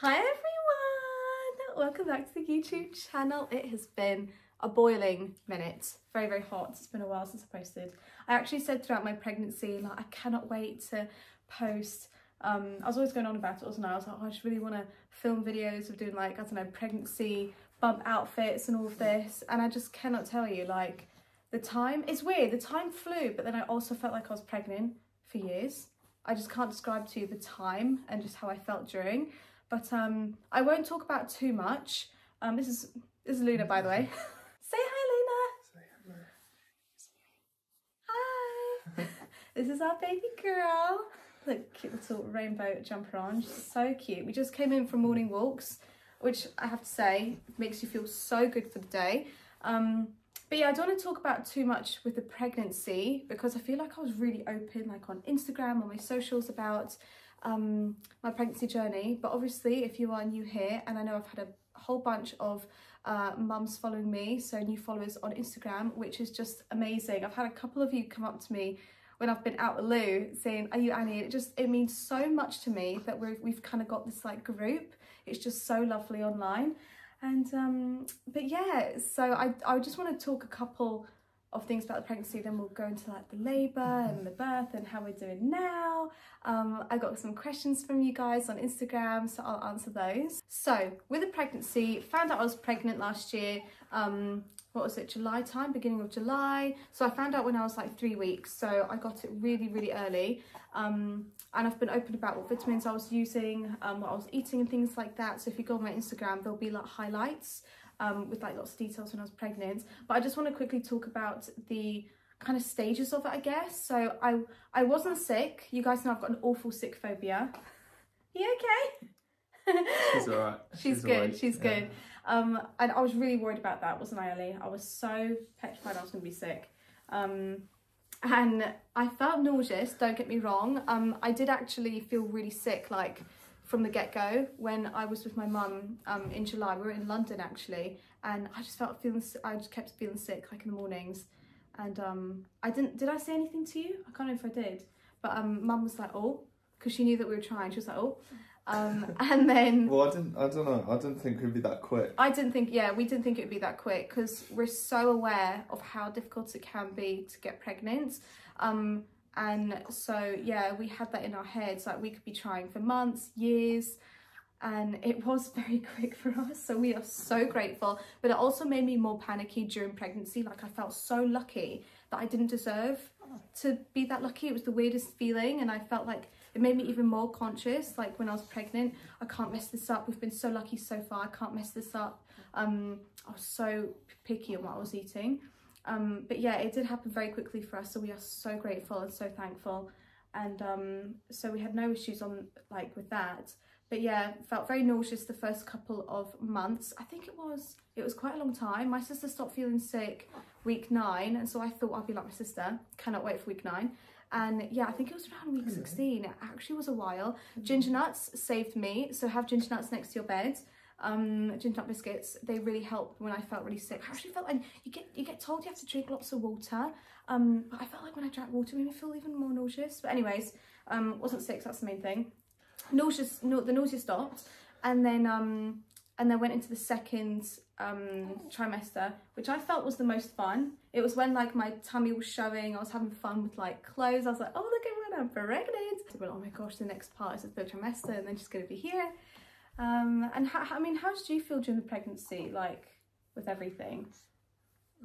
Hi everyone! Welcome back to the YouTube channel. It has been a boiling minute. Very, very hot. It's been a while since I posted. I actually said throughout my pregnancy, like, I cannot wait to post. I was always going on about it, wasn't I? I was like, oh, I just really want to film videos of doing, like, I don't know, pregnancy bump outfits and all of this. And I just cannot tell you, like, the time, it's weird. The time flew, but then I also felt like I was pregnant for years. I just can't describe to you the time and just how I felt during. But I won't talk about too much. This is Luna, by the way. Say hi, Luna. Say Hi. hello. This is our baby girl. Look, cute little rainbow jumper on. She's so cute. We just came in from morning walks, which I have to say makes you feel so good for the day. But yeah, I don't want to talk about too much with the pregnancy because I feel like I was really open, like on Instagram, on my socials, about my pregnancy journey. But obviously, if you are new here, and I know I've had a whole bunch of mums following me, so new followers on Instagram, which is just amazing. I've had a couple of you come up to me when I've been out with Lou saying, "Are you Annie?" And it means so much to me that we've kind of got this like group. It's just so lovely online. And but yeah, so I just want to talk a couple of things about the pregnancy, then we'll go into like the labour and the birth and how we're doing now. I got some questions from you guys on Instagram, so I'll answer those. So with the pregnancy, found out I was pregnant last year, what was it, July time, beginning of July. So I found out when I was like 3 weeks, so I got it really, really early. And I've been open about what vitamins I was using, what I was eating and things like that. So if you go on my Instagram, there'll be like highlights with like lots of details when I was pregnant. But I just want to quickly talk about the kind of stages of it, I guess. So I wasn't sick. You guys know I've got an awful sick phobia. You okay? She's alright. She's good. And I was really worried about that, wasn't I, Ellie? I was so petrified I was going to be sick. And I felt nauseous, don't get me wrong. I did actually feel really sick, like, from the get-go when I was with my mum in July. We were in London, actually, and I just kept feeling sick, like, in the mornings. And did I say anything to you? I can't know if I did. But mum was like, oh, because she knew that we were trying. She was like, oh. And then... Well, I don't know. I didn't think it would be that quick. we didn't think it would be that quick because we're so aware of how difficult it can be to get pregnant. And so, yeah, we had that in our heads, like we could be trying for months, years, and it was very quick for us. So we are so grateful, but it also made me more panicky during pregnancy. Like, I felt so lucky that I didn't deserve to be that lucky. It was the weirdest feeling, and I felt like it made me even more conscious, like when I was pregnant. I can't mess this up. We've been so lucky so far. I can't mess this up. I was so picky on what I was eating. But yeah, it did happen very quickly for us, so we are so grateful and so thankful. And so we had no issues with that. But yeah, felt very nauseous the first couple of months. I think it was quite a long time. My sister stopped feeling sick week 9, and so I thought I'd be like my sister. Cannot wait for week 9. And yeah, I think it was around week 16. It actually was a while. Ginger nuts saved me, so have ginger nuts next to your bed. Ginger nut biscuits, they really helped when I felt really sick. I actually felt like you get told you have to drink lots of water, but I felt like when I drank water it made me feel even more nauseous. But anyways, wasn't sick, so that's the main thing. The nausea stopped, and then went into the second trimester, which I felt was the most fun. It was when like my tummy was showing. I was having fun with like clothes. I was like, oh, look at when I'm pregnant. I went, oh my gosh, the next part is the third trimester, and then she's gonna be here. And how did you feel during the pregnancy, like, with everything?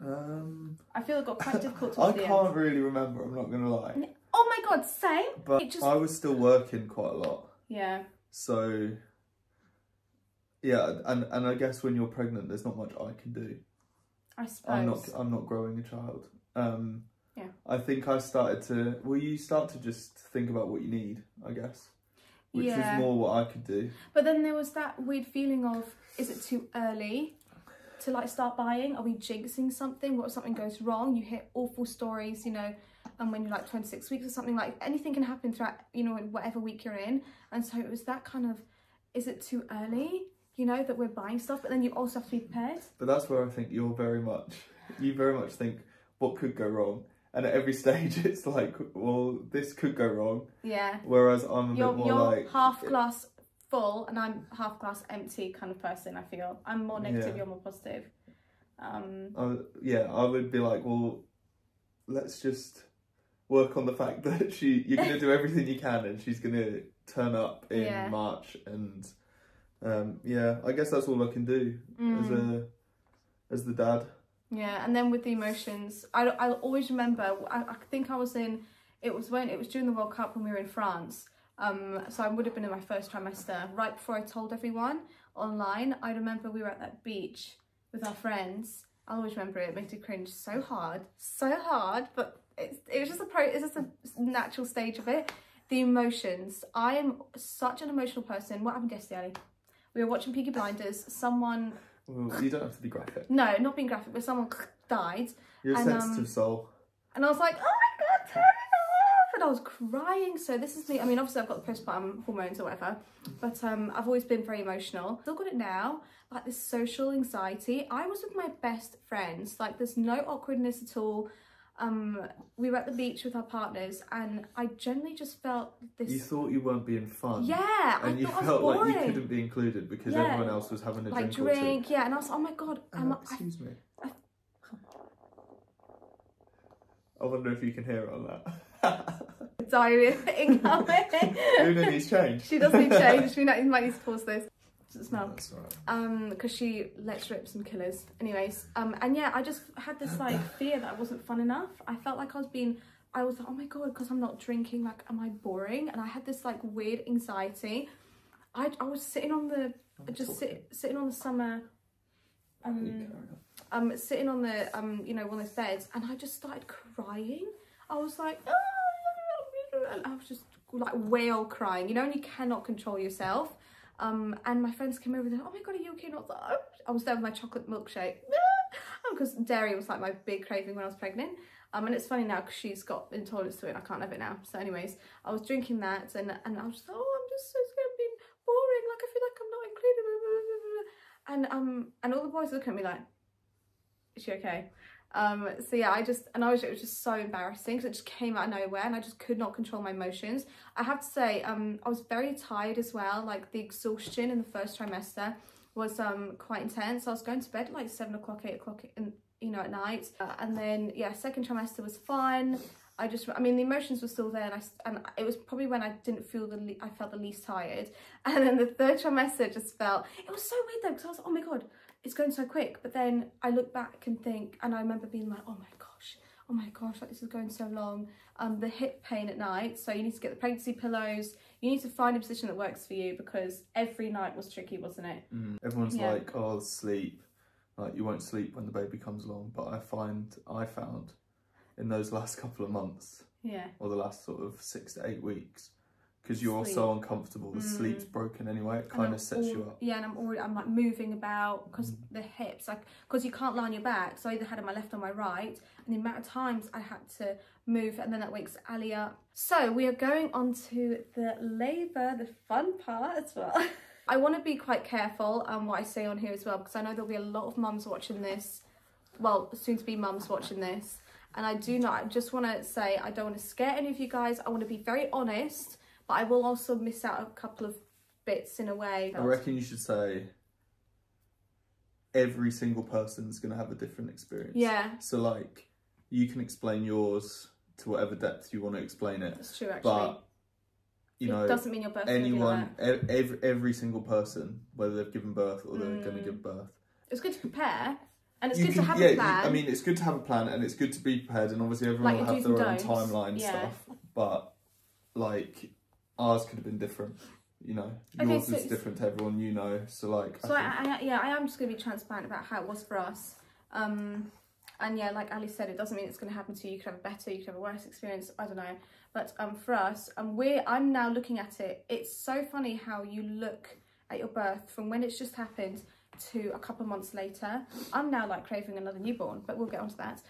I feel it got quite difficult towards the end. I can't really remember, I'm not going to lie. Oh my god, same! But I was still working quite a lot. Yeah. So, yeah, and I guess when you're pregnant, there's not much I can do. I suppose. I'm not growing a child. Yeah. I think I started to, you start to just think about what you need, I guess. Which is more what I could do. But then there was that weird feeling of, is it too early to like start buying? Are we jinxing something? What if something goes wrong? You hear awful stories, you know, and when you're like 26 weeks or something, like anything can happen throughout, you know, whatever week you're in. And so it was that kind of, is it too early? You know, that we're buying stuff, but then you also have to be prepared. But that's where I think you very much think what could go wrong. And at every stage, it's like, well, this could go wrong. Yeah. Whereas I'm a bit more like... half glass full and I'm half glass empty kind of person. I feel I'm more negative, you're more positive. Yeah, I would be like, well, let's just work on the fact that you're going to do everything you can and she's going to turn up in March, and yeah, I guess that's all I can do as the dad. Yeah, and then with the emotions, I'll always remember, I think I was in, it was during the World Cup when we were in France. So I would have been in my first trimester, right before I told everyone online. I remember we were at that beach with our friends. I'll always remember it. It made me cringe so hard, but it was just a natural stage of it. The emotions. I am such an emotional person. What happened yesterday, Ali? We were watching Peaky Blinders. Someone... Well, you don't have to be graphic. No, not being graphic, but someone died. You're a sensitive soul. And I was like, oh my God, turn it off! And I was crying. So this is me. I mean, obviously I've got the postpartum hormones or whatever, but I've always been very emotional. Still got it now. Like this social anxiety. I was with my best friends. Like there's no awkwardness at all. We were at the beach with our partners and I generally just felt this... You thought you weren't being fun. Yeah, and you felt like you couldn't be included because everyone else was having a drink or two. Yeah, and I was like, oh my God. Excuse me. I wonder if you can hear it on that. Diarrhea incoming. Luna needs change. She does need change. We might need to pause this. Does it smell? That's right. Because she lets rip some killers. Anyways, and yeah, I just had this like fear that I wasn't fun enough. I felt like I was like, oh my God, because I'm not drinking, like, am I boring? And I had this like weird anxiety. I was sitting on the, sitting on the summer, sitting on the, you know, one of those beds, and I just started crying. I was like, I was just like whale crying, you know, and you cannot control yourself. And my friends came over and said, oh my God, are you okay? And I was there with my chocolate milkshake because dairy was like my big craving when I was pregnant. And it's funny now because she's got intolerance to it and I can't have it now. So anyways, I was drinking that and I was just like, oh, I'm just so scared of being boring. Like, I feel like I'm not included. And all the boys look at me like, is she okay? So yeah, it was just so embarrassing because it just came out of nowhere and I just could not control my emotions. I have to say, I was very tired as well. Like the exhaustion in the first trimester was quite intense. I was going to bed at like 7 o'clock, 8 o'clock, you know, at night. And then yeah, second trimester was fine. I mean, the emotions were still there, and it was probably when I didn't feel I felt the least tired. And then the third trimester just felt, it was so weird though, because I was like, oh my God, it's going so quick. But then I look back and think, and I remember being like, oh my gosh, like this is going so long. The hip pain at night, so you need to get the pregnancy pillows. You need to find a position that works for you because every night was tricky, wasn't it? Everyone's like, oh, sleep. Like you won't sleep when the baby comes along. But I found in those last couple of months, or the last sort of 6 to 8 weeks, because you're so uncomfortable, the sleep's broken anyway, it kind of sets you up. Yeah, and I'm like moving about because the hips, like, because you can't lie on your back, so I either had on my left or my right, and the amount of times I had to move, and then that wakes Ali up. So we are going on to the labour, the fun part as well. I want to be quite careful on what I say on here as well, because I know there'll be a lot of mums watching this, well, soon to be mums watching this, and I just want to say, I don't want to scare any of you guys. I want to be very honest, but I will also miss out a couple of bits in a way. I reckon you should say every single person's going to have a different experience. Yeah. So like, you can explain yours to whatever depth you want to explain it. That's true, actually. But, you know, it doesn't mean your birth every single person, whether they've given birth or they're going to give birth. It's good to prepare. And it's good to have a plan. I mean, it's good to have a plan and it's good to be prepared, and obviously everyone will have their own timeline stuff. But, like, ours could have been different, you know. Yours is different to everyone, you know. So, like... I am just going to be transparent about how it was for us. And yeah, like Ali said, it doesn't mean it's going to happen to you. You could have a better, you could have a worse experience. I don't know. But for us, I'm now looking at it. It's so funny how you look at your birth from when it's just happened to a couple of months later. I'm now like craving another newborn, but we'll get onto that.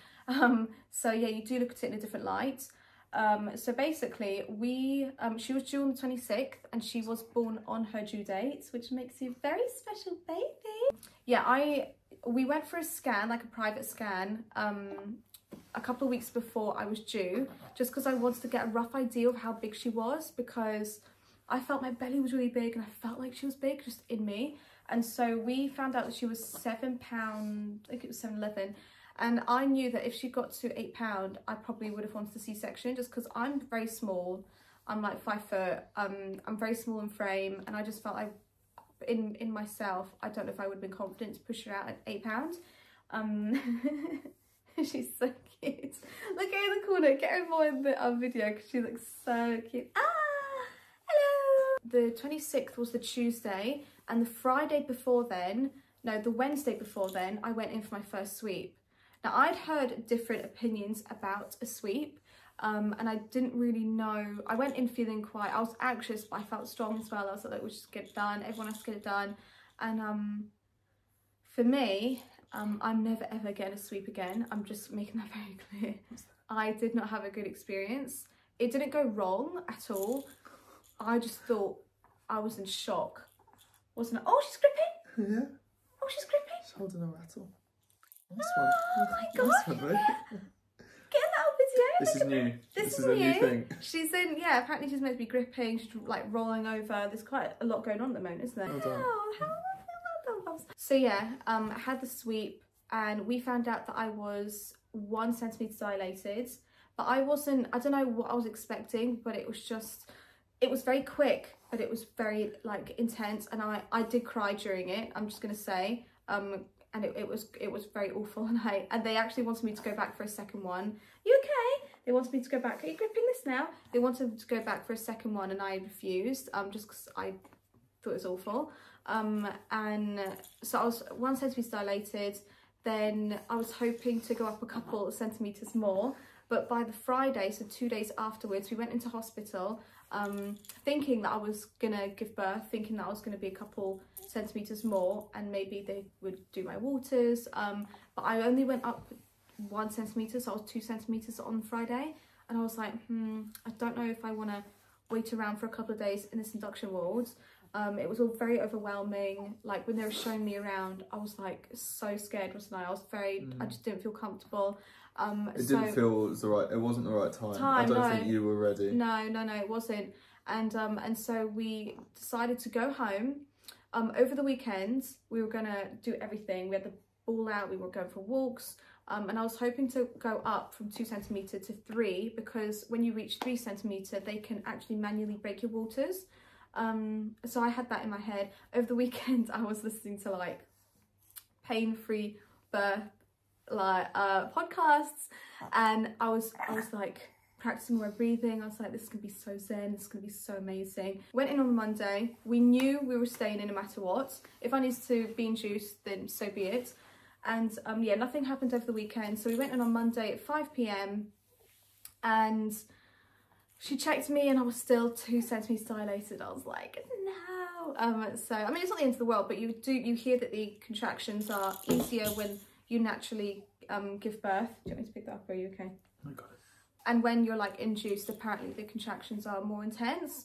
So yeah, you do look at it in a different light. So basically she was due on the 26th and she was born on her due date, which makes you a very special baby. Yeah, we went for a scan, like a private scan, a couple of weeks before I was due, just because I wanted to get a rough idea of how big she was, because I felt my belly was really big and I felt like she was big just in me. And so we found out that she was 7 pounds, I think it was 7'11", and I knew that if she got to 8 pounds, I probably would have wanted a C-section, just because I'm very small. I'm like 5 foot, I'm very small in frame, and I just felt in myself, I don't know if I would have been confident to push her out at 8 pounds. She's so cute. Look at her in the corner, get her more in the video because she looks so cute. Ah, hello. The 26th was the Tuesday, and the Friday before then, no, the Wednesday before then, I went in for my first sweep. Now, I'd heard different opinions about a sweep, and I didn't really know. I went in feeling I was anxious, but I felt strong as well. I was like, we'll just get it done. Everyone has to get it done. And for me, I'm never ever getting a sweep again. I'm just making that very clear. I did not have a good experience. It didn't go wrong at all. I just thought I was in shock. Wasn't it? Oh, she's gripping. Yeah. Oh, she's gripping. She's holding a rattle. Nice oh one. My God. Nice one, Get in that video. This is new. This is a new thing. She's in, yeah, apparently she's meant to be gripping. She's like rolling over. There's quite a lot going on at the moment, isn't there? Well done. So yeah, I had the sweep, and we found out that I was 1 centimetre dilated, but I don't know what I was expecting, but it was very quick, but it was very like intense, and I did cry during it, I'm just gonna say, and it was very awful, and they actually wanted me to go back for a second one. You okay? They wanted me to go back. Are you gripping this now? They wanted to go back for a second one, and I refused, just because I thought it was awful. And so I was 1 centimetre dilated. Then I was hoping to go up a couple of centimetres more, but by the Friday, so 2 days afterwards, we went into hospital, thinking that I was gonna give birth, thinking that I was gonna be a couple centimetres more, and maybe they would do my waters, but I only went up 1 centimetre, so I was 2 centimetres on Friday, and I was like, I don't know if I want to wait around for a couple of days in this induction ward. It was all very overwhelming. Like when they were showing me around, I was like so scared, wasn't I? I was very, I just didn't feel comfortable. It didn't feel it wasn't the right time. I don't think you were ready. No, it wasn't. And so we decided to go home. Over the weekend, we were gonna do everything. We had the ball out, we were going for walks. And I was hoping to go up from 2 centimetre to 3, because when you reach 3 centimetre, they can actually manually break your waters. So I had that in my head. Over the weekend, I was listening to like pain-free birth podcasts, and I was like practicing my breathing. I was like, this is gonna be so zen, this is gonna be so amazing. Went in on Monday. We knew we were staying in no matter what. If I needed to be induced, then so be it. And yeah, nothing happened over the weekend, so we went in on Monday at 5 p.m. and she checked me, and I was still 2 centimetres dilated. I was like, no. So I mean, it's not the end of the world, but you hear that the contractions are easier when you naturally give birth. Do you want me to pick that up? Are you okay? I got it. And when you're like induced, apparently the contractions are more intense.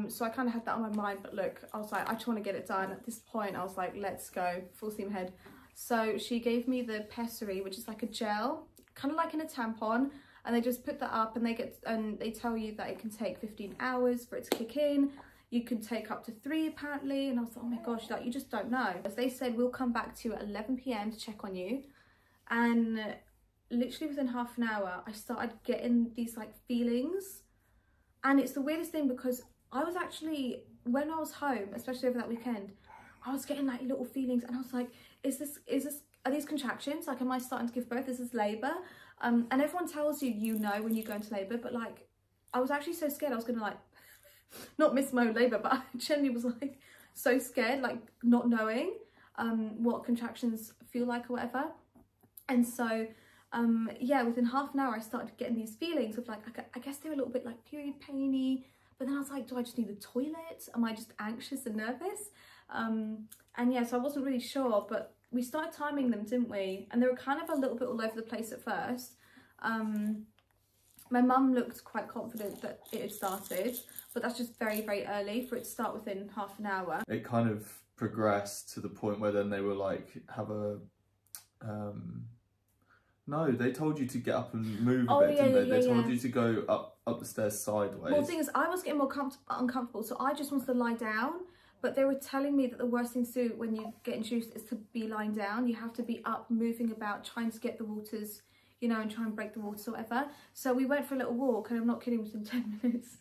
So I kind of had that on my mind, but look, I was like, I just want to get it done. At this point, I was like, let's go, full steam ahead. So she gave me the pessary, which is like a gel, kind of like in a tampon, and they just put that up, and they tell you that it can take 15 hours for it to kick in. You can take up to 3 apparently, and I was like, oh my gosh, like you just don't know. As they said, we'll come back to you at 11 p.m. to check on you, and literally within half an hour, I started getting these like feelings, and it's the weirdest thing because I was actually, when I was home, especially over that weekend, I was getting like little feelings, and I was like, are these contractions? Like, am I starting to give birth? Is this labour? And everyone tells you, you know, when you go into labour, but like, I was actually so scared I was gonna like, not miss my own labour, but I genuinely was like, so scared, like not knowing what contractions feel like or whatever. And so, yeah, within half an hour, I started getting these feelings of like, I guess they were a little bit like period painy, but then I was like, do I just need the toilet? Am I just anxious and nervous? And yeah, so I wasn't really sure, but we started timing them, didn't we? And they were kind of a little bit all over the place at first. My mum looked quite confident that it had started, but that's just very, very early for it to start within half an hour. It kind of progressed to the point where then they were like, have a No, they told you to get up and move a bit, didn't they? They told you to go up the stairs sideways. Well, the thing is, I was getting more uncomfortable, so I just wanted to lie down. But they were telling me that the worst thing to do when you get introduced is to be lying down. You have to be up, moving about, trying to get the waters, you know, and try and break the waters or whatever. So we went for a little walk, and I'm not kidding, within 10 minutes.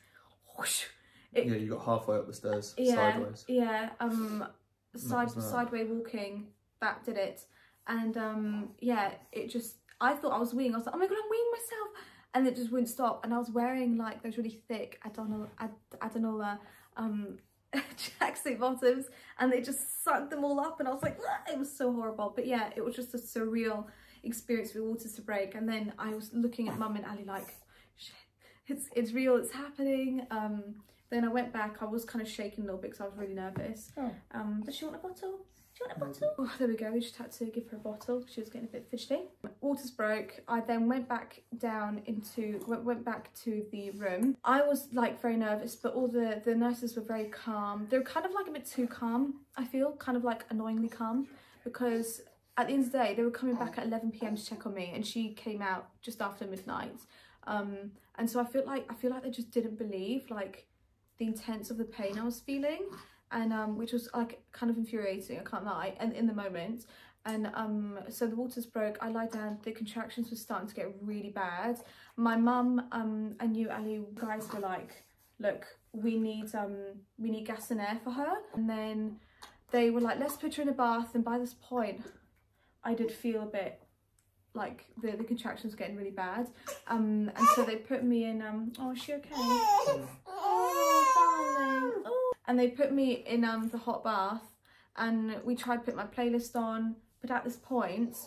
Whoosh, yeah, you got halfway up the stairs sideways. Yeah, sideways walking, that did it. And yeah, it just, I thought I was weeing. I was like, oh my God, I'm weeing myself. And it just wouldn't stop. And I was wearing like those really thick Adanola tracksuit bottoms, and they just sucked them all up, and I was like, ah! It was so horrible. But yeah, it was just a surreal experience for waters to break. And then I was looking at Mum and Ali like, shit, it's real, it's happening. Then I went back. I was kind of shaking a little bit because I was really nervous. Does she want a bottle? Do you want a bottle? Oh, there we go. We just had to give her a bottle. She was getting a bit fidgety. Waters broke. I then went back to the room. I was like very nervous, but all the nurses were very calm. They were kind of like a bit too calm, I feel, kind of like annoyingly calm, because at the end of the day, they were coming back at 11 p.m. to check on me, and she came out just after midnight. And so I feel like they just didn't believe like the intense of the pain I was feeling. And which was like kind of infuriating, I can't lie, and in the moment. And so the waters broke. I lied down. The contractions were starting to get really bad. My mum and you, Ali, guys were like, look, we need gas and air for her. And then they were like, let's put her in a bath. And by this point, I did feel a bit like the contractions were getting really bad. And so they put me in. Oh, is she okay? Oh, darling. Oh. And they put me in the hot bath, and we tried to put my playlist on, but at this point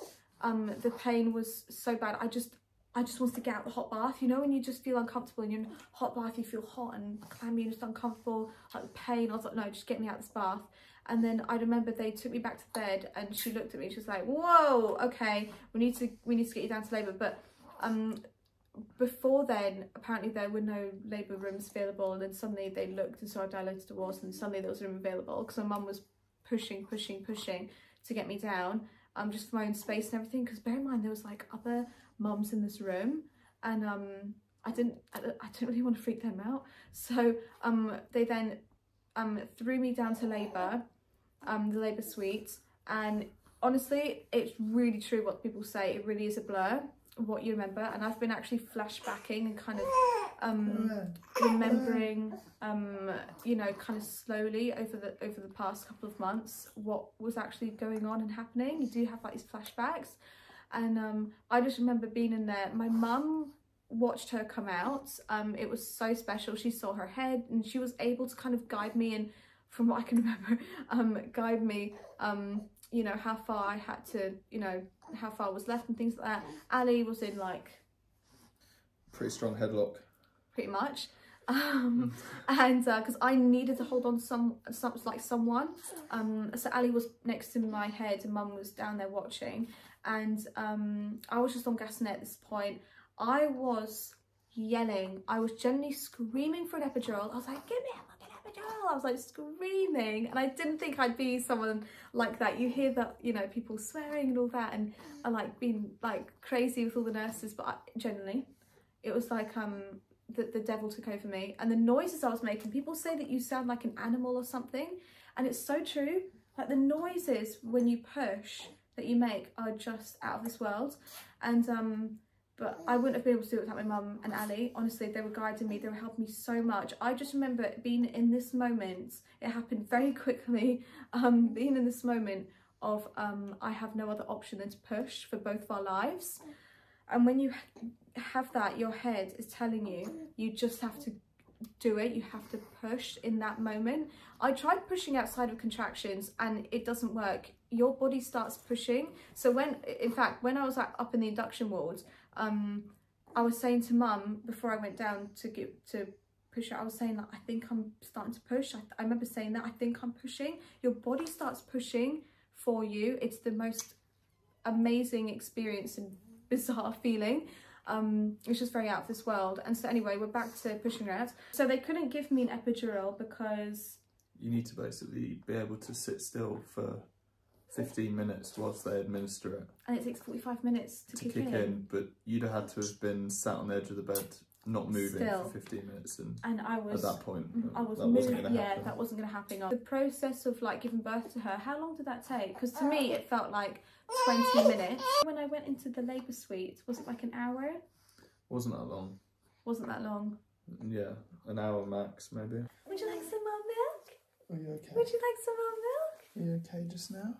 the pain was so bad. I just wanted to get out the hot bath, you know, when you just feel uncomfortable and you're in a hot bath, you feel hot and clammy and just uncomfortable, like the pain. I was like, no, just get me out of this bath. And then I remember they took me back to bed, and she looked at me, she was like, whoa, okay, we need to get you down to labour. But before then, apparently there were no labour rooms available, and then suddenly they looked and saw how dilated it was, and suddenly there was a room available, because my mum was pushing to get me down, just for my own space and everything. Because bear in mind, there was like other mums in this room, and I didn't really want to freak them out. So they then threw me down to labour, the labour suite, and honestly, it's really true what people say. It really is a blur what you remember, and I've been actually flashbacking and kind of remembering you know, kind of slowly over the past couple of months what was actually going on and happening. You do have like these flashbacks, and I just remember being in there. My mum watched her come out. It was so special. She saw her head, and she was able to kind of guide me, and from what I can remember, guide me, you know, how far I had to, you know, how far was left and things like that. Ali was in like pretty strong headlock, pretty much, and because I needed to hold on to someone, so Ali was next to my head, and Mum was down there watching, and I was just on gas net at this point. I was yelling, I was genuinely screaming for an epidural. I was like, give me a fucking epidural. I was like screaming, and I didn't think I'd be someone like that. You hear that, you know, people swearing and all that, and I like being like crazy with all the nurses, but genuinely it was like the devil took over me. And the noises I was making, people say that you sound like an animal or something, and it's so true. Like the noises when you push that you make are just out of this world. And but I wouldn't have been able to do it without my mum and Ali. Honestly, they were guiding me, they were helping me so much. I just remember being in this moment, it happened very quickly, being in this moment of I have no other option than to push for both of our lives. And when you have that, your head is telling you, you just have to do it, you have to push in that moment. I tried pushing outside of contractions and it doesn't work. Your body starts pushing. So when I was up in the induction ward, I was saying to Mum before I went down to push out, I was saying that I think I'm starting to push. I remember saying that, I think I'm pushing. Your body starts pushing for you. It's the most amazing experience and bizarre feeling. It's just very out of this world. And so anyway, we're back to pushing her out. So they couldn't give me an epidural because you need to basically be able to sit still for 15 minutes whilst they administer it. And it takes 45 minutes to kick in. But you'd have had to have been sat on the edge of the bed, not moving for 15 minutes. And I was, at that point, I was that wasn't going to happen. Yeah, that wasn't going to happen. The process of like giving birth to her, how long did that take? Because to me, it felt like 20 minutes. When I went into the labour suite, was it like an hour? Wasn't that long. Wasn't that long? Yeah, an hour max, maybe. Would you like some more milk? Are you okay? Would you like some more milk? Are you okay just now?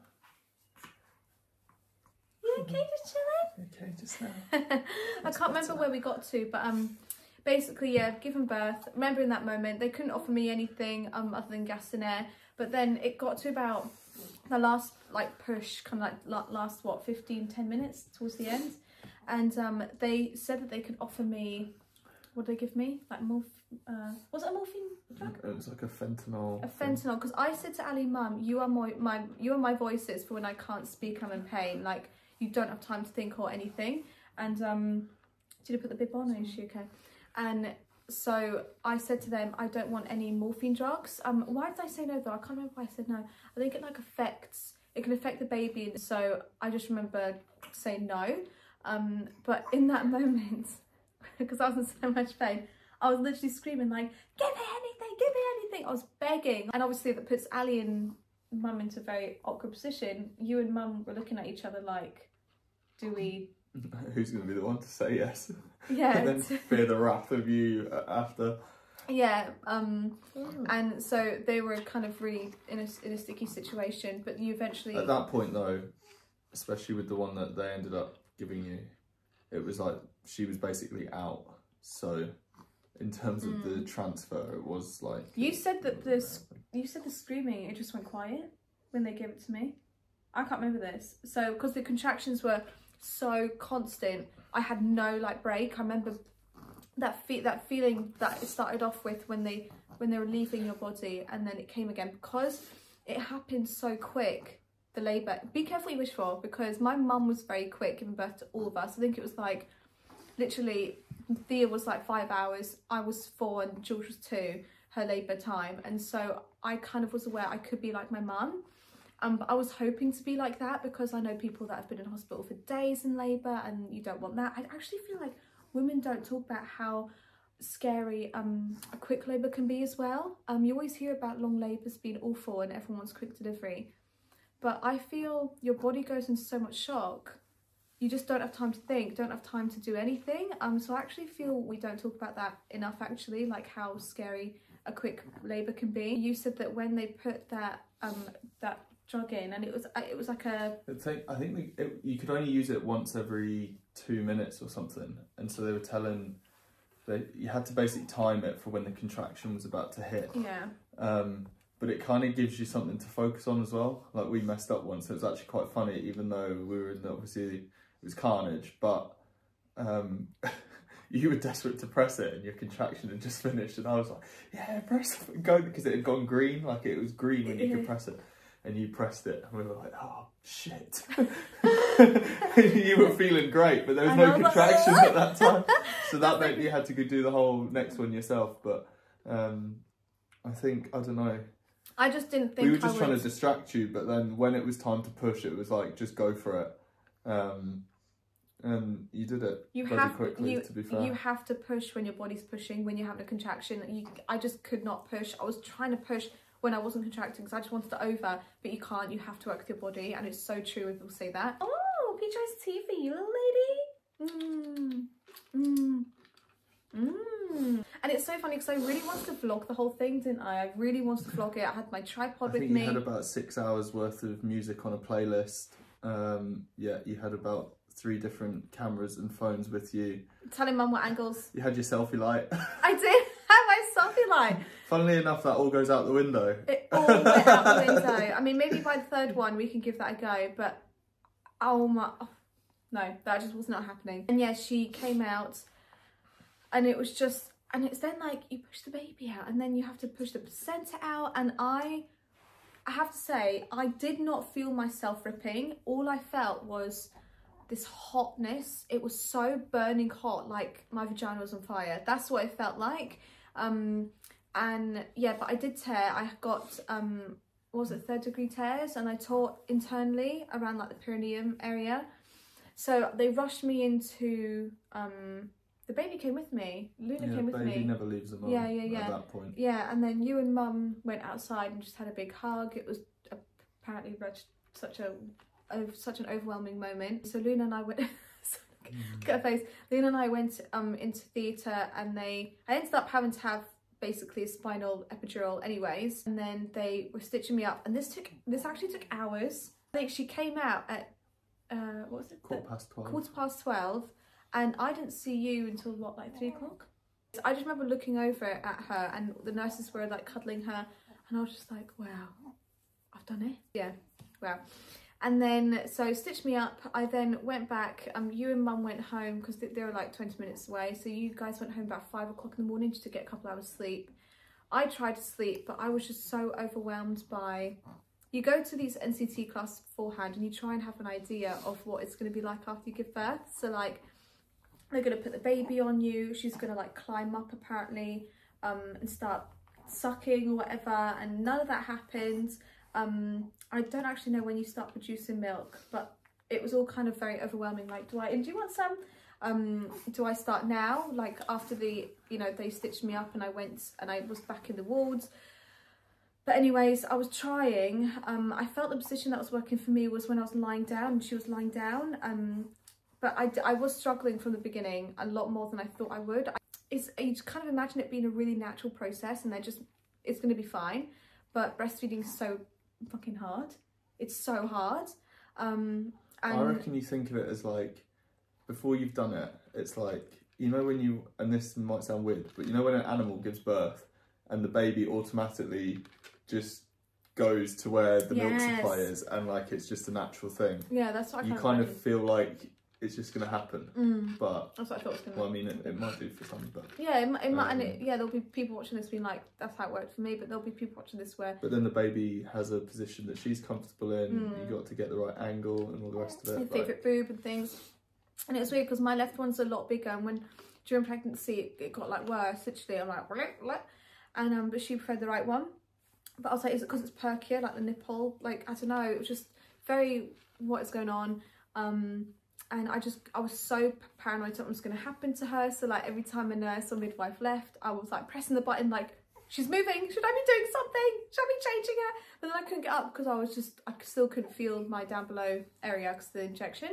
You okay just chilling? You okay just now? I can't remember where we got to, but basically, yeah, given birth. Remember in that moment, they couldn't offer me anything other than gas and air. But then it got to about the last like push, kind of like last what 10 minutes towards the end, and they said that they could offer me. What did they give me? Like was it a morphine drug? It was like a fentanyl. A fentanyl, because I said to Ali, Mum, you are my voices for when I can't speak, I'm in pain. Like, you don't have time to think or anything. And did I put the bib on? Is she okay? And so I said to them, I don't want any morphine drugs. Why did I say no though? I can't remember why I said no. I think it like it can affect the baby. And so I just remember saying no. But in that moment, because I was in so much pain, I was literally screaming like, give me anything, give me anything. I was begging. And obviously that puts Ali and Mum into a very awkward position. You and Mum were looking at each other like, do we... Who's going to be the one to say yes? Yeah. And then fear the wrath of you after. Yeah, and so they were kind of really in a sticky situation, but you eventually... At that point though, especially with the one that they ended up giving you, it was like she was basically out. So in terms of the transfer, it was like... You said that you said the screaming, it just went quiet when they gave it to me. I can't remember this. So, because the contractions were so constant, I had no like break. I remember that feeling that it started off with when they were leaving your body, and then it came again because it happened so quick. The labour. Be careful what you wish for, because my mum was very quick giving birth to all of us. I think it was like literally Thea was like 5 hours, I was 4 and George was 2, her labour time, and so I kind of was aware I could be like my mum. But I was hoping to be like that because I know people that have been in hospital for days in labour, and you don't want that. I actually feel like women don't talk about how scary a quick labour can be as well. You always hear about long labours being awful and everyone wants quick delivery, but I feel your body goes into so much shock, you just don't have time to think, don't have time to do anything. So I actually feel we don't talk about that enough, actually, like how scary a quick labour can be. You said that when they put that that drug in, and it was like a... I think you could only use it once every 2 minutes or something, and so they were telling that you had to basically time it for when the contraction was about to hit. Yeah. But it kind of gives you something to focus on as well. Like, we messed up once, so it was actually quite funny, even though we were in obviously it was carnage, but you were desperate to press it and your contraction had just finished, and I was like, yeah, press it, go, because it had gone green, like it was green when you could press it. And you pressed it, and we were like, oh, shit. You were feeling great, but there was no contractions at that time. So that meant you had to go do the whole next one yourself. But I think, I don't know. I just didn't think we were just trying to distract you, but then when it was time to push, it was like, just go for it. And you did it quickly, to be fair. You have to push when your body's pushing, when you're having a contraction. I just could not push. I was trying to push when I wasn't contracting because I just wanted it over, but you can't. You have to work with your body, and it's so true when people say that. Oh, peach iced tea for you, little lady. And it's so funny because I really wanted to vlog the whole thing, didn't I? I really wanted to vlog it. I had my tripod with me. I think you had about 6 hours worth of music on a playlist. Yeah, you had about 3 different cameras and phones with you. Telling Mum what angles. You had your selfie light. I did have my selfie light. Funnily enough, that all goes out the window. It all went out the window. I mean, maybe by the 3rd one we can give that a go, but no, that just was not happening. And yeah, she came out, and it was just, and it's then like you push the baby out, and then you have to push the placenta out, and I have to say, I did not feel myself ripping. All I felt was this hotness. It was so burning hot, like my vagina was on fire. That's what it felt like. And yeah, but I did tear. I got was it 3rd-degree tears, and I tore internally around like the perineum area. So they rushed me into the baby came with me. Luna came with me. Baby never leaves the mum at that point. Yeah, and then you and Mum went outside and just had a big hug. It was apparently such an overwhelming moment. So Luna and I went. Look at her face. Luna and I went into theatre, and I ended up having to have basically a spinal epidural anyways, and then they were stitching me up, and this actually took hours. I think she came out at what was it? 12:15. 12:15, and I didn't see you until what, like 3 o'clock? I just remember looking over at her, and the nurses were like cuddling her, and I was just like, wow, I've done it. Yeah, wow. And then, so stitched me up. I then went back. You and Mum went home because they were like 20 minutes away. So you guys went home about 5 o'clock in the morning just to get a couple hours sleep. I tried to sleep, but I was just so overwhelmed by... You go to these NCT classes beforehand and you try and have an idea of what it's going to be like after you give birth. So like, they're going to put the baby on you. She's going to like climb up apparently and start sucking or whatever. And none of that happened. I don't actually know when you start producing milk, but it was all kind of very overwhelming. Like, do you want some? Do I start now? Like after they stitched me up and I was back in the wards. But anyways, I was trying. I felt the position that was working for me was when I was lying down and she was lying down. But I was struggling from the beginning a lot more than I thought I would. You kind of imagine it being a really natural process and it's going to be fine. But breastfeeding is so fucking hard. It's so hard. And I reckon you think of it as like, before you've done it, it's like, you know when you, and this might sound weird, but you know when an animal gives birth and the baby automatically just goes to where the milk supply is, and like it's just a natural thing. Yeah, that's what I kind of feel like it's just going to happen. But that's what I thought it was going to well, I mean, it might do for some, but yeah, it might, and there'll be people watching this being like, that's how it worked for me, but there'll be people watching this where... But then the baby has a position that she's comfortable in, you got to get the right angle and all the rest of it. Her favourite boob and things. And it was weird because my left one's a lot bigger, and when during pregnancy it got like worse, literally, I'm like, bleh. And but she preferred the right one. But I was like, is it because it's perkier, like the nipple? Like, I don't know, it was just very, what is going on? And I was so paranoid something was going to happen to her. So like every time a nurse or midwife left, I was like pressing the button like, she's moving, should I be doing something? Should I be changing her? But then I couldn't get up because I still couldn't feel my down below area because of the injection,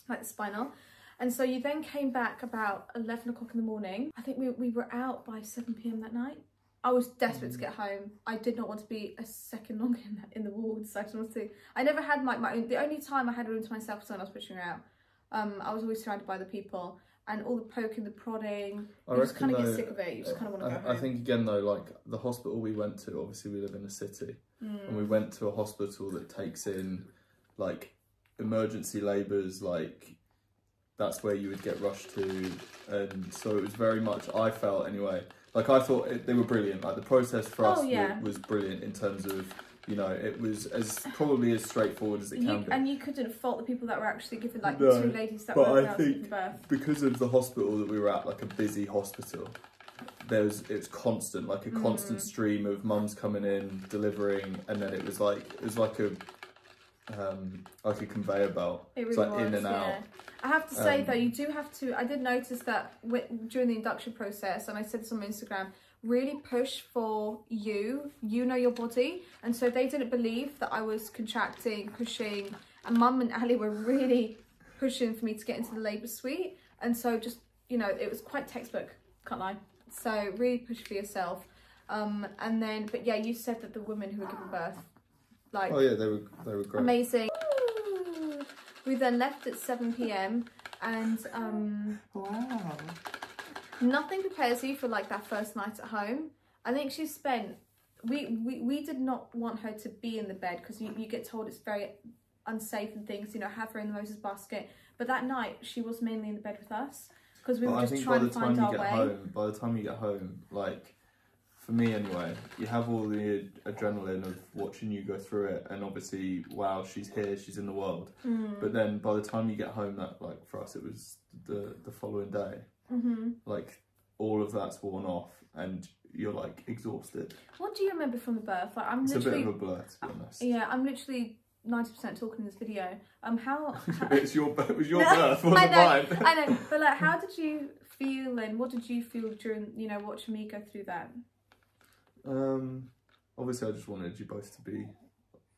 like the spinal. And so you then came back about 11 o'clock in the morning. I think we were out by 7 p.m. that night. I was desperate to get home. I did not want to be a second longer in the wards. I never had my own. The only time I had a room to myself was when I was pushing her out. I was always surrounded by the people, and all the poking, the prodding. You just kind of get sick of it. You just kind of want to go home. I think again though, like the hospital we went to, obviously we live in a city, and we went to a hospital that takes in like emergency labours, like that's where you would get rushed to, and so it was very much, I felt anyway, like I thought they were brilliant. Like the process for us was brilliant in terms of, you know, it was probably as straightforward as it can be. And you couldn't fault the people that were actually giving, like the two ladies that were out giving birth. Because of the hospital that we were at, like a busy hospital, it's constant, like a constant stream of mums coming in, delivering, and then it was like a conveyor belt. It really was like was, in and out. I have to say though, you do have to. I did notice that during the induction process, and I said this on my Instagram, really push for you know your body. And so they didn't believe that I was contracting, pushing, and Mum and Ali were really pushing for me to get into the labour suite. And so just, you know, it was quite textbook, can't lie. So really push for yourself. And then, but yeah, you said that the women who were giving birth, like, oh yeah, they were great. Amazing. We then left at 7 p.m. and wow. Nothing prepares you for like that first night at home. I think she spent, we did not want her to be in the bed because you get told it's very unsafe and things, you know, have her in the Moses basket. But that night she was mainly in the bed with us because we were just trying to find our way. By the time you get home, like for me anyway, you have all the adrenaline of watching you go through it, and obviously, wow, she's here, she's in the world. But then by the time you get home, that, like for us, it was the following day. Like all of that's worn off and you're like exhausted. What do you remember from the birth? Like, it's a bit of a blur, to be honest. Yeah, I'm literally 90% talking in this video. How it was your birth, wasn't mine. I know, but like, how did you feel, and what did you feel during, you know, watching me go through that? Obviously I just wanted you both to be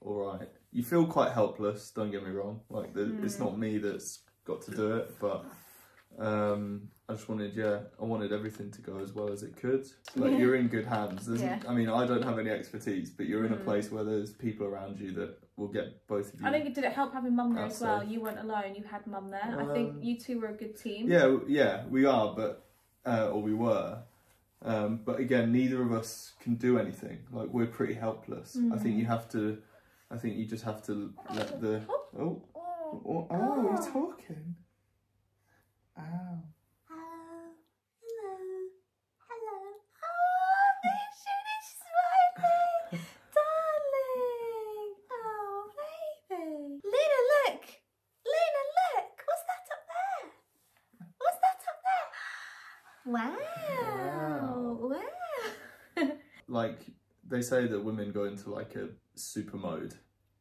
alright. You feel quite helpless, don't get me wrong. Like, it's not me that's got to do it, but I just wanted, I wanted everything to go as well as it could. Like, you're in good hands. I mean, I don't have any expertise, but you're in a place where there's people around you that will get both of you. I think did it help having mum there as well? You weren't alone, you had mum there. I think you two were a good team. Yeah, we are, but, or we were. But again, neither of us can do anything. Like, we're pretty helpless. I think you just have to let the... Oh, you're talking. Ow. Hello. Oh, she's smiling. Darling. Oh, baby. Lena, look. What's that up there? Wow. Like, they say that women go into like a super mode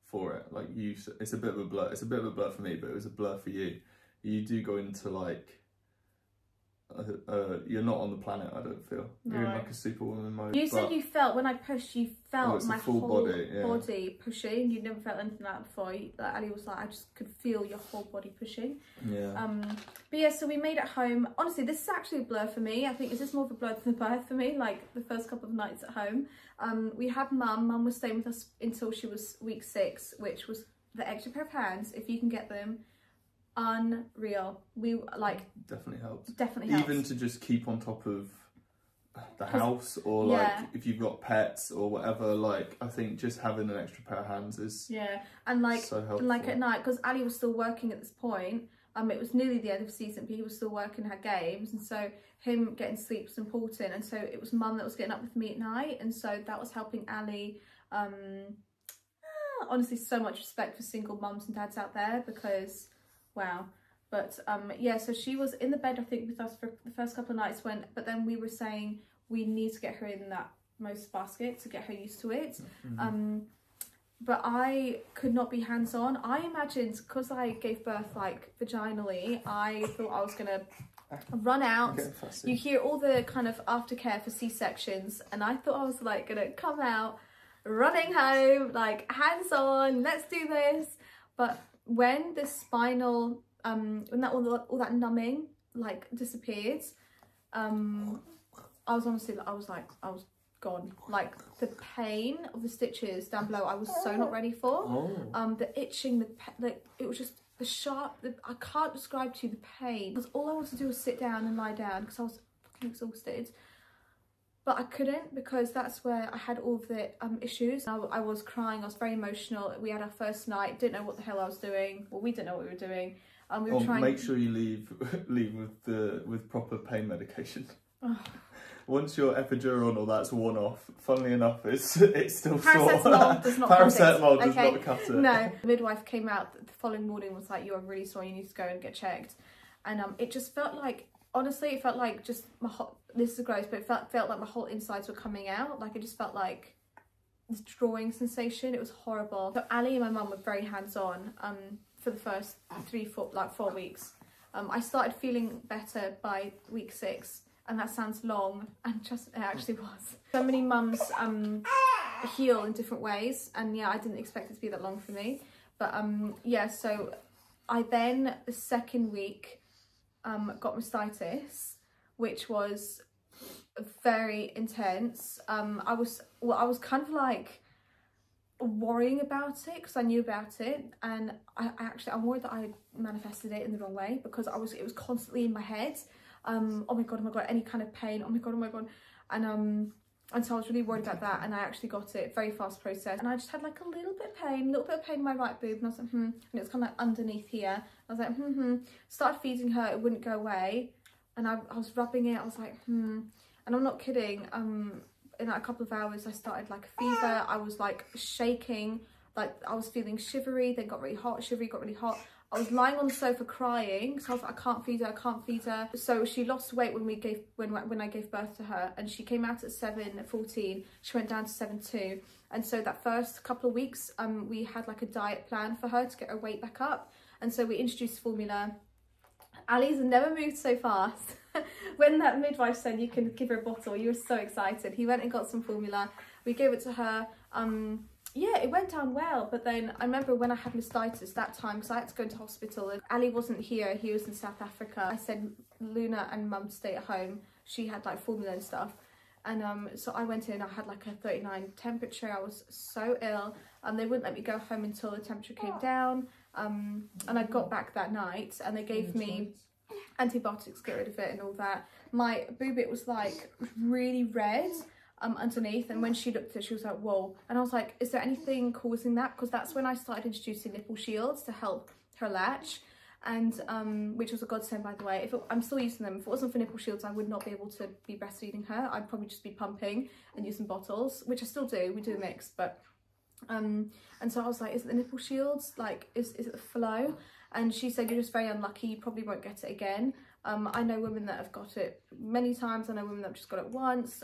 for it. Like, it's a bit of a blur. It's a bit of a blur for me, but it was a blur for you. You do go into like, you're not on the planet, I don't feel. No. You're in like a superwoman mode. You said you felt, when I pushed, you felt my full whole body pushing. You'd never felt anything like that before. Like, Ali was like, I just could feel your whole body pushing. Yeah. But yeah, so we made it home. Honestly, this is actually a blur for me. I think, is this more of a blur than the birth for me? Like, the first couple of nights at home. We had mum. Mum was staying with us until she was week 6, which was the extra pair of hands, if you can get them. Unreal. We like definitely helps. Definitely even to just keep on top of the house, or like if you've got pets or whatever. Like, I think just having an extra pair of hands is and like so helpful. And like at night, because Ali was still working at this point. It was nearly the end of the season, but he was still working her games, and so him getting sleep was important. And so it was mum that was getting up with me at night, and so that was helping Ali. Honestly, so much respect for single mums and dads out there, because wow. But yeah, so she was in the bed, I think, with us for the first couple of nights, but then we were saying we need to get her in that most basket to get her used to it. But I could not be hands-on. I imagined, because I gave birth like vaginally, I thought I was gonna run out. You hear all the kind of aftercare for C-sections, and I thought I was like gonna come out running home, like hands-on, let's do this. But when the spinal, when that all that numbing like disappeared, I was honestly, I was gone. Like, the pain of the stitches down below, I was so not ready for. The itching, it was just the sharp. I can't describe to you the pain, because all I wanted to do was sit down and lie down, because I was fucking exhausted. But I couldn't, because that's where I had all of the issues. I was crying, I was very emotional. We had our first night, didn't know what the hell I was doing. Well, we didn't know what we were doing. We were trying... Make sure you leave with proper pain medication. Once your epidural and all that's worn off, funnily enough, it's still sore. Paracetamol does not cut it. No. The midwife came out the following morning, was like, you are really sore, you need to go and get checked. And it just felt like, honestly, it felt like just my whole, this is gross, but it felt like my whole insides were coming out. Like, it just felt like this drawing sensation. It was horrible. So Ali and my mum were very hands-on for the first 4 weeks. I started feeling better by week 6, and that sounds long, and just it actually was. So many mums heal in different ways, and yeah, I didn't expect it to be that long for me. But yeah, so I then, the second week, got mastitis, which was very intense. I was kind of like worrying about it, because I knew about it, and I'm worried that I manifested it in the wrong way, because it was constantly in my head. Oh my god, any kind of pain, oh my god, and so I was really worried about that, and I actually got it, very fast process, and I just had like a little bit of pain in my right boob, and I was like, and it was kind of like underneath here. I was like, started feeding her, it wouldn't go away, and I was rubbing it, I was like, and I'm not kidding, in like a couple of hours I started like a fever, I was like shaking, like I was feeling shivery, then got really hot, shivery, got really hot. I was lying on the sofa crying, so I was like, I can't feed her, I can't feed her. So she lost weight when I gave birth to her, and she came out at 7:14. She went down to 7:2, and so that first couple of weeks, we had like a diet plan for her to get her weight back up, and so we introduced formula. Ali's never moved so fast. When that midwife said you can give her a bottle, you were so excited. He went and got some formula. We gave it to her. Yeah, it went down well, but then I remember when I had mastitis that time, because I had to go into hospital and Ali wasn't here, he was in South Africa. I said Luna and Mum stay at home. She had like formula and stuff. And so I went in, I had like a 39 temperature, I was so ill, and they wouldn't let me go home until the temperature came down. And I got back that night and they gave me antibiotics to get rid of it and all that. My boob was like really red underneath, and when she looked at it, she was like, whoa. And I was like, is there anything causing that? Because that's when I started introducing nipple shields to help her latch, and which was a godsend, by the way. I'm still using them. If it wasn't for nipple shields, I would not be able to be breastfeeding her. I'd probably just be pumping and using bottles, which I still do. We do a mix, but and so I was like, is it the nipple shields? Like, is it the flow? And she said, you're just very unlucky, you probably won't get it again. I know women that have got it many times. I know women that have just got it once.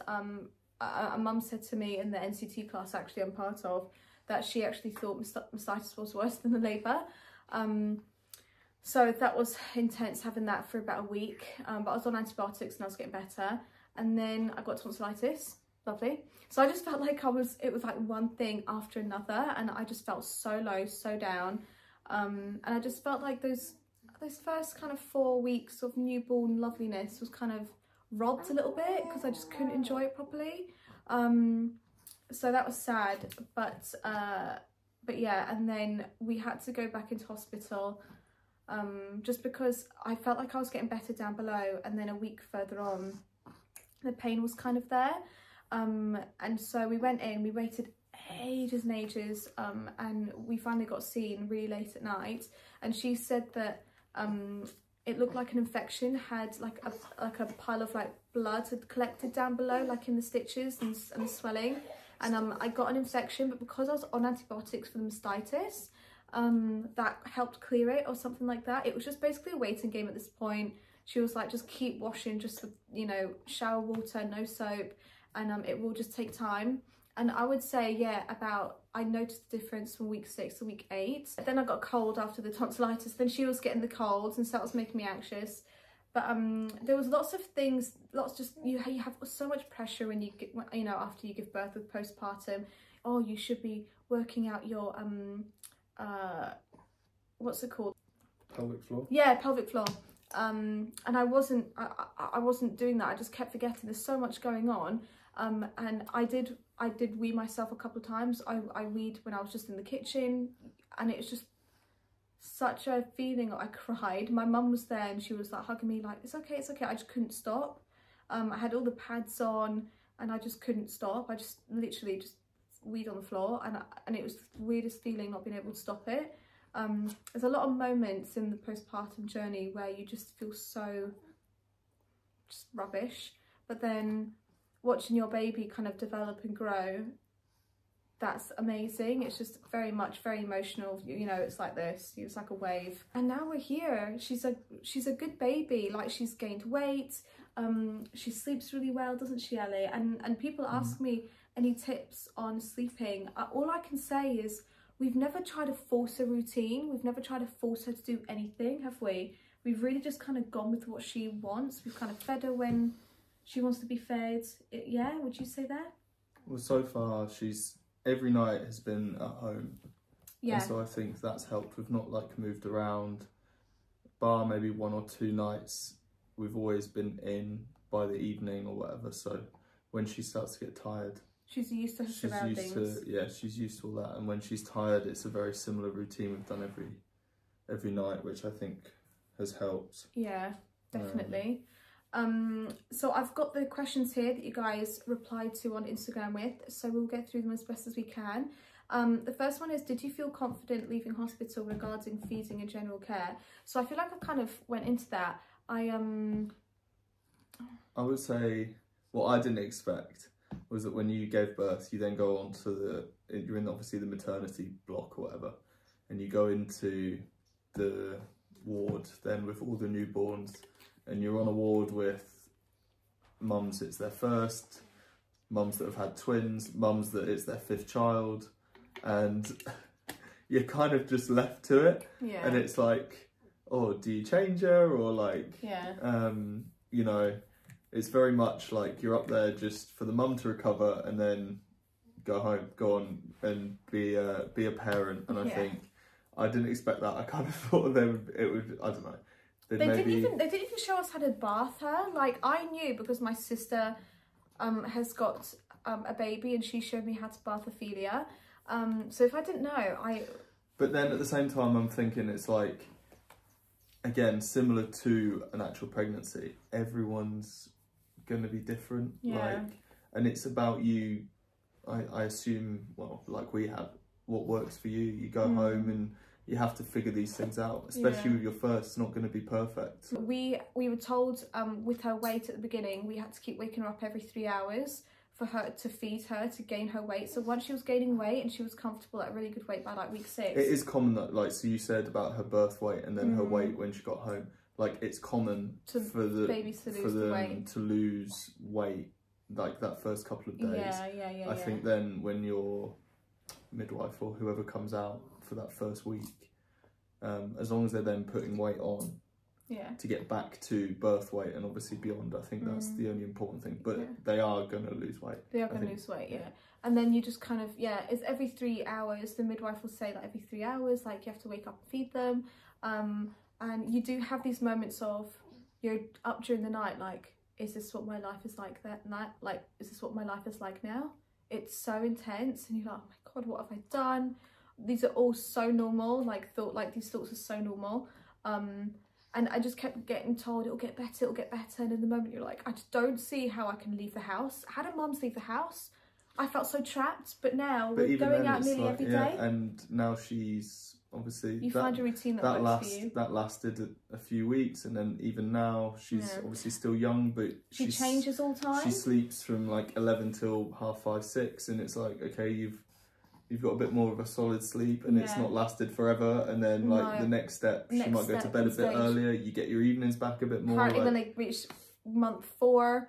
A mum said to me in the NCT class actually I'm part of, that she actually thought mastitis was worse than the labour. So that was intense, having that for about a week. But I was on antibiotics and I was getting better. And then I got tonsillitis. Lovely. So I just felt like it was like one thing after another, and I just felt so low, so down. And I just felt like those first kind of 4 weeks of newborn loveliness was kind of robbed a little bit, because I just couldn't enjoy it properly. So that was sad, but yeah. And then we had to go back into hospital, just because I felt like I was getting better down below, and then a week further on the pain was kind of there. And so we went in, we waited ages and ages, and we finally got seen really late at night, and she said that it looked like an infection had like a pile of like blood had collected down below, like in the stitches and swelling, and I got an infection, but because I was on antibiotics for the mastitis, that helped clear it or something like that. It was just basically a waiting game at this point. She was like, just keep washing, just with, you know, shower water, no soap, and it will just take time. And I would say, yeah, I noticed the difference from week 6 to week 8. Then I got a cold after the tonsillitis. Then she was getting the colds, and so that was making me anxious. But there was lots of things, you have so much pressure when you get, you know, after you give birth with postpartum. Oh, you should be working out your what's it called? Pelvic floor. Yeah, pelvic floor. And I wasn't doing that. I just kept forgetting. There's so much going on. And I did wee myself a couple of times. I weed when I was just in the kitchen, and it was just such a feeling. I cried. My mum was there and she was like hugging me like, it's okay, it's okay. I just couldn't stop. I had all the pads on and I just couldn't stop. I just literally just weed on the floor, and it was the weirdest feeling, not being able to stop it. There's a lot of moments in the postpartum journey where you just feel so just rubbish, but then watching your baby kind of develop and grow, that's amazing. It's just very emotional, you know. It's like this, it's like a wave. And now we're here. She's a good baby. Like, she's gained weight, she sleeps really well, doesn't she, Ellie? And people ask me any tips on sleeping. All I can say is, we've never tried to force a routine. We've never tried to force her to do anything, have we? We've really just kind of gone with what she wants. We've kind of fed her when she wants to be fed. Yeah, would you say that? Well, so far every night has been at home. Yeah. And so I think that's helped. We've not like moved around, bar maybe 1 or 2 nights. We've always been in by the evening or whatever. So when she starts to get tired, she's used to her surroundings. She's used to all that. And when she's tired, it's a very similar routine we've done every night, which I think has helped. Yeah, definitely. So I've got the questions here that you guys replied to on Instagram with, so we'll get through them as best as we can. The first one is, did you feel confident leaving hospital regarding feeding and general care? So I feel like I kind of went into that. I would say what I didn't expect was that when you gave birth, you then go on to you're in obviously the maternity block or whatever, and you go into the ward then with all the newborns, and you're on a ward with mums it's their first, mums that have had twins, mums that it's their 5th child, and you're kind of just left to it. Yeah. And it's like, oh, do you change her, or like, you know, it's very much like you're up there just for the mum to recover and then go home, go on and be a parent. And I think I didn't expect that. I kind of thought it would, I don't know. They didn't even show us how to bath her. Like, I knew because my sister has got a baby and she showed me how to bath Ophelia. So if I didn't know, But then at the same time, I'm thinking it's like, again, similar to an actual pregnancy, everyone's going to be different. Like, and it's about you, I assume, well, like we have, what works for you. You go home and you have to figure these things out, especially with your first. It's not going to be perfect. We were told with her weight at the beginning, we had to keep waking her up every 3 hours for her to feed her to gain her weight. So once she was gaining weight and she was comfortable at a really good weight by like week 6. It is common that, like, so you said about her birth weight and then her weight when she got home. Like, it's common for the babies to lose weight like that first couple of days. I think then when your midwife or whoever comes out for that first week, as long as they're then putting weight on to get back to birth weight and obviously beyond, I think that's the only important thing. But they are going to lose weight. They are going to lose weight, And then you just kind of, it's every 3 hours. The midwife will say that every 3 hours, like, you have to wake up and feed them. And you do have these moments of, you're up during the night, like, is this what my life is like that night? Like, is this what my life is like now? It's so intense. And you're like, oh my God, what have I done? These are all so normal. Like, these thoughts are so normal. And I just kept getting told it'll get better, it'll get better. And in the moment you're like, I just don't see how I can leave the house. How do mums leave the house? I felt so trapped, but now we're going out nearly every day. And now she's obviously... You find a routine that works for you. That lasted a few weeks, and then even now she's obviously still young, but she changes all the time. She sleeps from like 11 till 5:30, 6, and it's like, okay, you've got a bit more of a solid sleep, and it's not lasted forever. And then like the next step, she might go to bed a bit earlier. You get your evenings back a bit more. Apparently, when they reach month 4,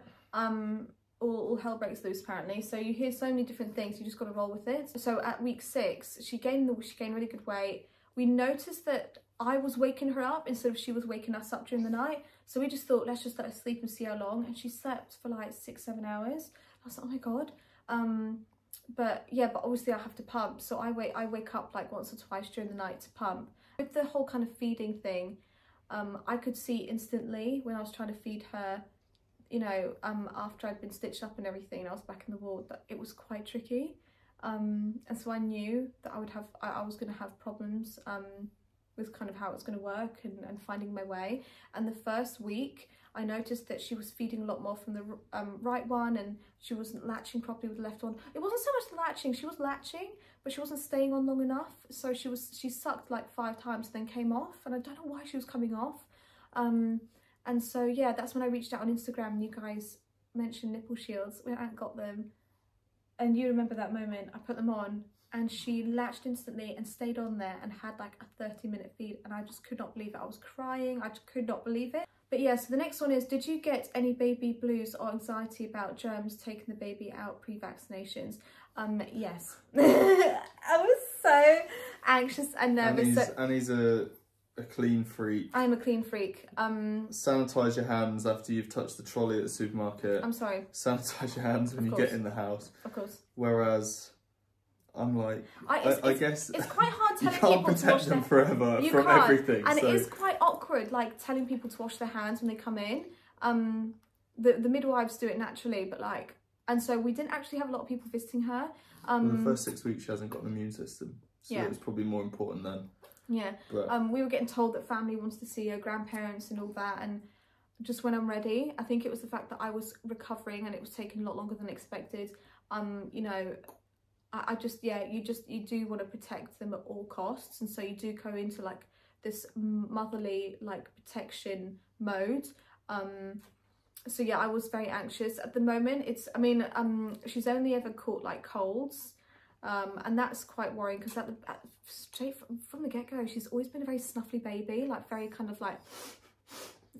all hell breaks loose. Apparently, so you hear so many different things. You just got to roll with it. So at week 6, she gained really good weight. We noticed that I was waking her up instead of she was waking us up during the night. So we just thought, let's just let her sleep and see how long. And she slept for like 6-7 hours. I was like, oh my God. But obviously I have to pump. So I wake up like once or twice during the night to pump. With the whole kind of feeding thing, I could see instantly when I was trying to feed her, you know, after I'd been stitched up and everything, and I was back in the ward, that it was quite tricky. And so I knew that I was going to have problems with kind of how it's going to work and finding my way. And the first week I noticed that she was feeding a lot more from the right one, and she wasn't latching properly with the left one. It wasn't so much the latching, she was latching, but she wasn't staying on long enough. So she sucked like 5 times and then came off, and I don't know why she was coming off. And so yeah, that's when I reached out on Instagram and you guys mentioned nipple shields. We hadn't got them. And you remember that moment, I put them on and she latched instantly and stayed on there and had like a 30-minute feed, and I just could not believe it. I was crying, I just could not believe it. But yeah, so the next one is, did you get any baby blues or anxiety about germs taking the baby out pre-vaccinations? Yes. I was so anxious and nervous. Annie's a clean freak. I'm a clean freak. Sanitize your hands after you've touched the trolley at the supermarket. I'm sorry. Sanitize your hands when you get in the house. Of course. Whereas I'm like, I guess it's quite hard telling you can't people protect to them wash forever from everything. And it is quite awkward, like telling people to wash their hands when they come in. The midwives do it naturally, but like, and so we didn't actually have a lot of people visiting her. Well, the first 6 weeks she hasn't got an immune system, so it was probably more important then. Yeah, but, we were getting told that family wants to see her, grandparents and all that, and just when I'm ready, I think it was the fact that I was recovering and it was taking a lot longer than expected. You know, I just, you do want to protect them at all costs, and so you do go into like this motherly like protection mode. So yeah, I was very anxious at the moment. She's only ever caught like colds, And that's quite worrying because straight from the get-go, she's always been a very snuffly baby, like very kind of like,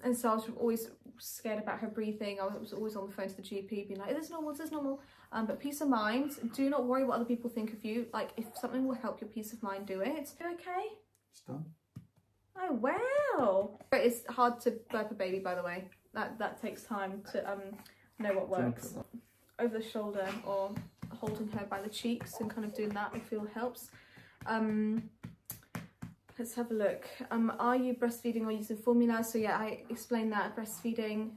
and so I was always scared about her breathing. I was always on the phone to the GP being like, is this normal, is this normal? But peace of mind, do not worry what other people think of you. Like, if something will help your peace of mind, do it. You okay? It's done. Oh, wow. It's hard to burp a baby, by the way. That takes time to know what works. Over the shoulder or holding her by the cheeks and kind of doing that, I feel helps. Let's have a look. Are you breastfeeding or using formula? So yeah, I explained that, breastfeeding.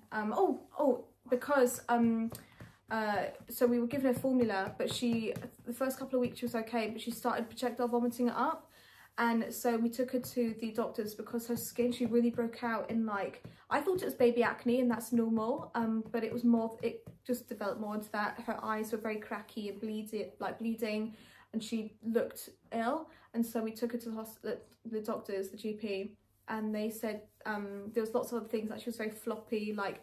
Because so we were giving her formula, but the first couple of weeks she was okay, but she started projectile vomiting it up. And so we took her to the doctors because her skin, she really broke out in like, I thought it was baby acne and that's normal, but it was more, it just developed more into that. Her eyes were very cracky and bleeding, and she looked ill. And so we took her to the doctors, the GP, and they said there was lots of other things, like she was very floppy, like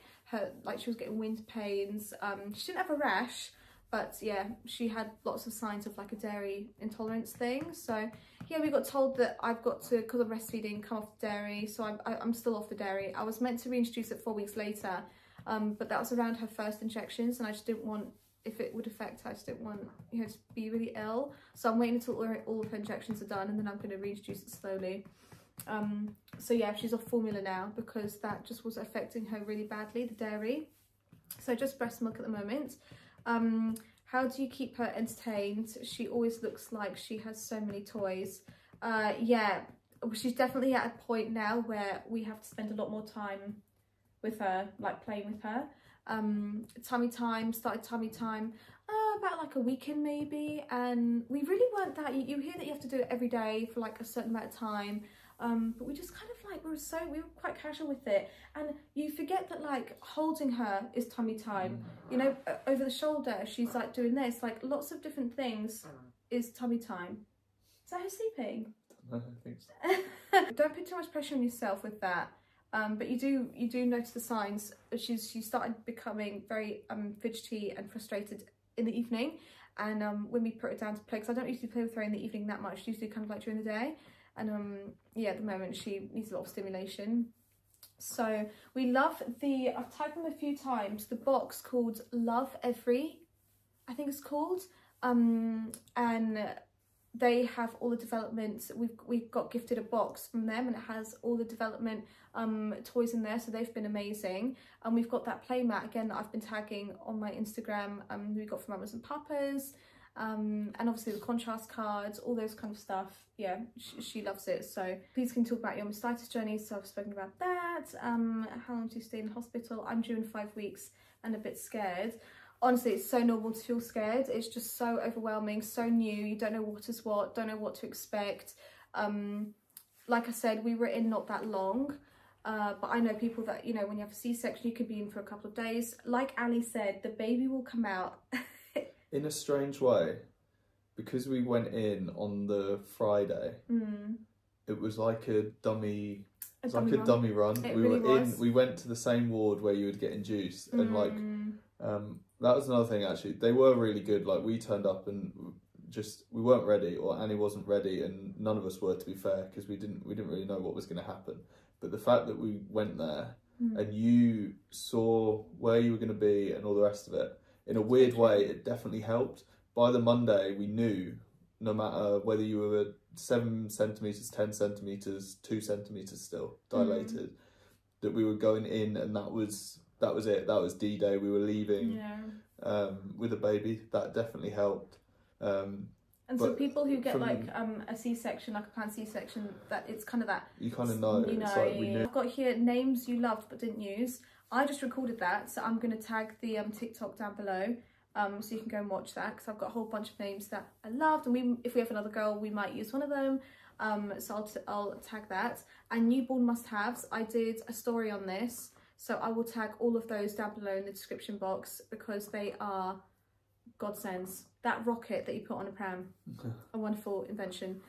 she was getting wind pains. She didn't have a rash, but yeah, she had lots of signs of like a dairy intolerance thing. So yeah, we got told that I've got to, because of breastfeeding, come off the dairy. So I'm still off the dairy. I was meant to reintroduce it 4 weeks later, but that was around her first injections, and I just didn't want, if it would affect her, I just didn't want her to be really ill. So I'm waiting until all of her injections are done, and then I'm going to reintroduce it slowly. So yeah, she's off formula now because that just was affecting her really badly, the dairy. So just breast milk at the moment. How do you keep her entertained? She always looks like she has so many toys. Yeah, she's definitely at a point now where we have to spend a lot more time with her, like playing with her. Tummy time, started tummy time about like a week in maybe, and we really weren't that, you hear that you have to do it every day for like a certain amount of time. But we just kind of like, we were quite casual with it, and you forget that like holding her is tummy time, you know, over the shoulder she's like doing this, like lots of different things is tummy time. Is that her sleeping? No, I think so. Don't put too much pressure on yourself with that, but you do notice the signs. She started becoming very fidgety and frustrated in the evening, and when we put her down to play, because I don't usually play with her in the evening that much, usually kind of like during the day. And yeah, at the moment she needs a lot of stimulation. So we love I've typed them a few times, the box called Love Every, I think it's called, and they have all the development. We've got gifted a box from them, and it has all the development toys in there, so they've been amazing. And we've got that play mat again that I've been tagging on my Instagram, we got from Mamas and Papas. And obviously the contrast cards, all those kind of stuff. Yeah, she loves it. So please can you talk about your mastitis journey. So I've spoken about that. How long do you stay in hospital? I'm due in 5 weeks and a bit scared. Honestly, it's so normal to feel scared. It's just so overwhelming, so new. You don't know what is what, don't know what to expect. Like I said, we were in not that long. But I know people that, you know, when you have a C-section, you could be in for a couple of days. Like Ali said, the baby will come out in a strange way, because we went in on the Friday, it was like a dummy run. We went to the same ward where you would get induced, and like that was another thing actually. They were really good. Like we turned up and we weren't ready, or Annie wasn't ready, and none of us were, to be fair, because we didn't really know what was going to happen. But the fact that we went there and you saw where you were going to be and all the rest of it, in a weird way, it definitely helped. By the Monday, we knew, no matter whether you were 7 centimetres, 10 centimetres, 2 centimetres still dilated, that we were going in, and that was it. That was D-Day. We were leaving with a baby. That definitely helped. And so people who get like a C-section, like a planned C-section, that it's kind of that. You kind of know. You know, it's like we knew. I've got here names you loved but didn't use. I just recorded that, so I'm going to tag the TikTok down below, so you can go and watch that, because I've got a whole bunch of names that I loved, and if we have another girl, we might use one of them, so I'll tag that. And newborn must-haves, I did a story on this, so I will tag all of those down below in the description box, because they are godsends. That rocket that you put on a pram, a wonderful invention.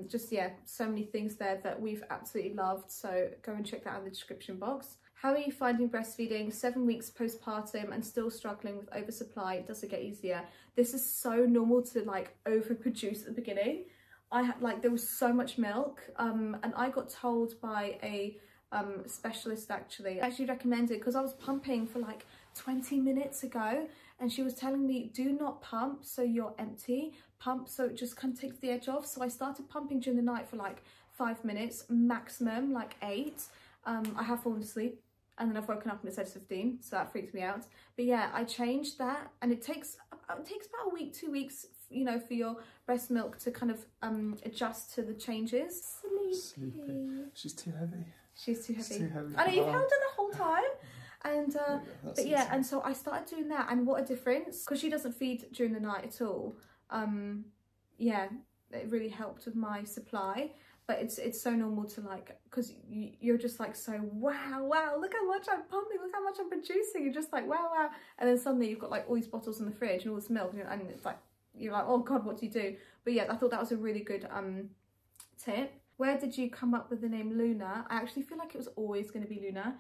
Just, yeah, so many things there that we've absolutely loved, so go and check that out in the description box. How are you finding breastfeeding 7 weeks postpartum and still struggling with oversupply? Does it get easier? this is so normal to like overproduce at the beginning. I had like, there was so much milk, and I got told by a specialist actually recommended, because I was pumping for like 20 minutes ago, and she was telling me, do not pump so you're empty, pump so it just kind of takes the edge off. So I started pumping during the night for like 5 minutes, maximum like 8. I have fallen asleep, and then I've woken up and it says 15, so that freaks me out. But yeah, I changed that, and it takes about a week, 2 weeks, you know, for your breast milk to kind of adjust to the changes. Sleepy. She's too heavy. She's too heavy. She's too heavy. I know, you've held her the whole time. And but yeah, and so I started doing that, and what a difference, because she doesn't feed during the night at all. Yeah, it really helped with my supply. But it's so normal to like, because you're just like, so wow, look how much I'm pumping, look how much I'm producing. You're just like, wow. And then suddenly you've got like all these bottles in the fridge and all this milk, and it's like, you're like, oh God, what do you do? But yeah, I thought that was a really good tip. Where did you come up with the name Luna? I actually feel like it was always going to be Luna.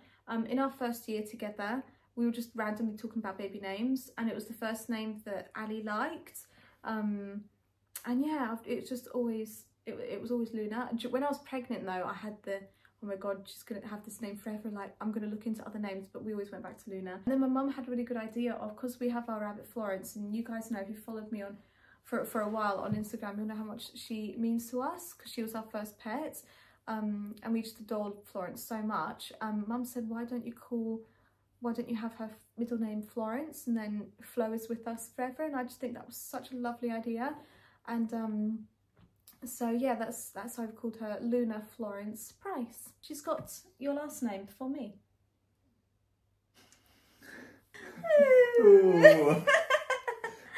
In our first year together, we were just randomly talking about baby names, and it was the first name that Ali liked. And yeah, it's just always, it was always Luna. When I was pregnant though, I had the, oh my God, she's gonna have this name forever, like I'm gonna look into other names, but we always went back to Luna. And then my mum had a really good idea of, because we have our rabbit Florence, and you guys know, if you followed me on for a while on Instagram, you'll know how much she means to us, because she was our first pet. And we just adored Florence so much. Mum said, why don't you have her middle name Florence, and then Flo is with us forever? And I just think that was such a lovely idea. And so yeah, that's how I've called her, Luna Florence Price. She's got your last name for me.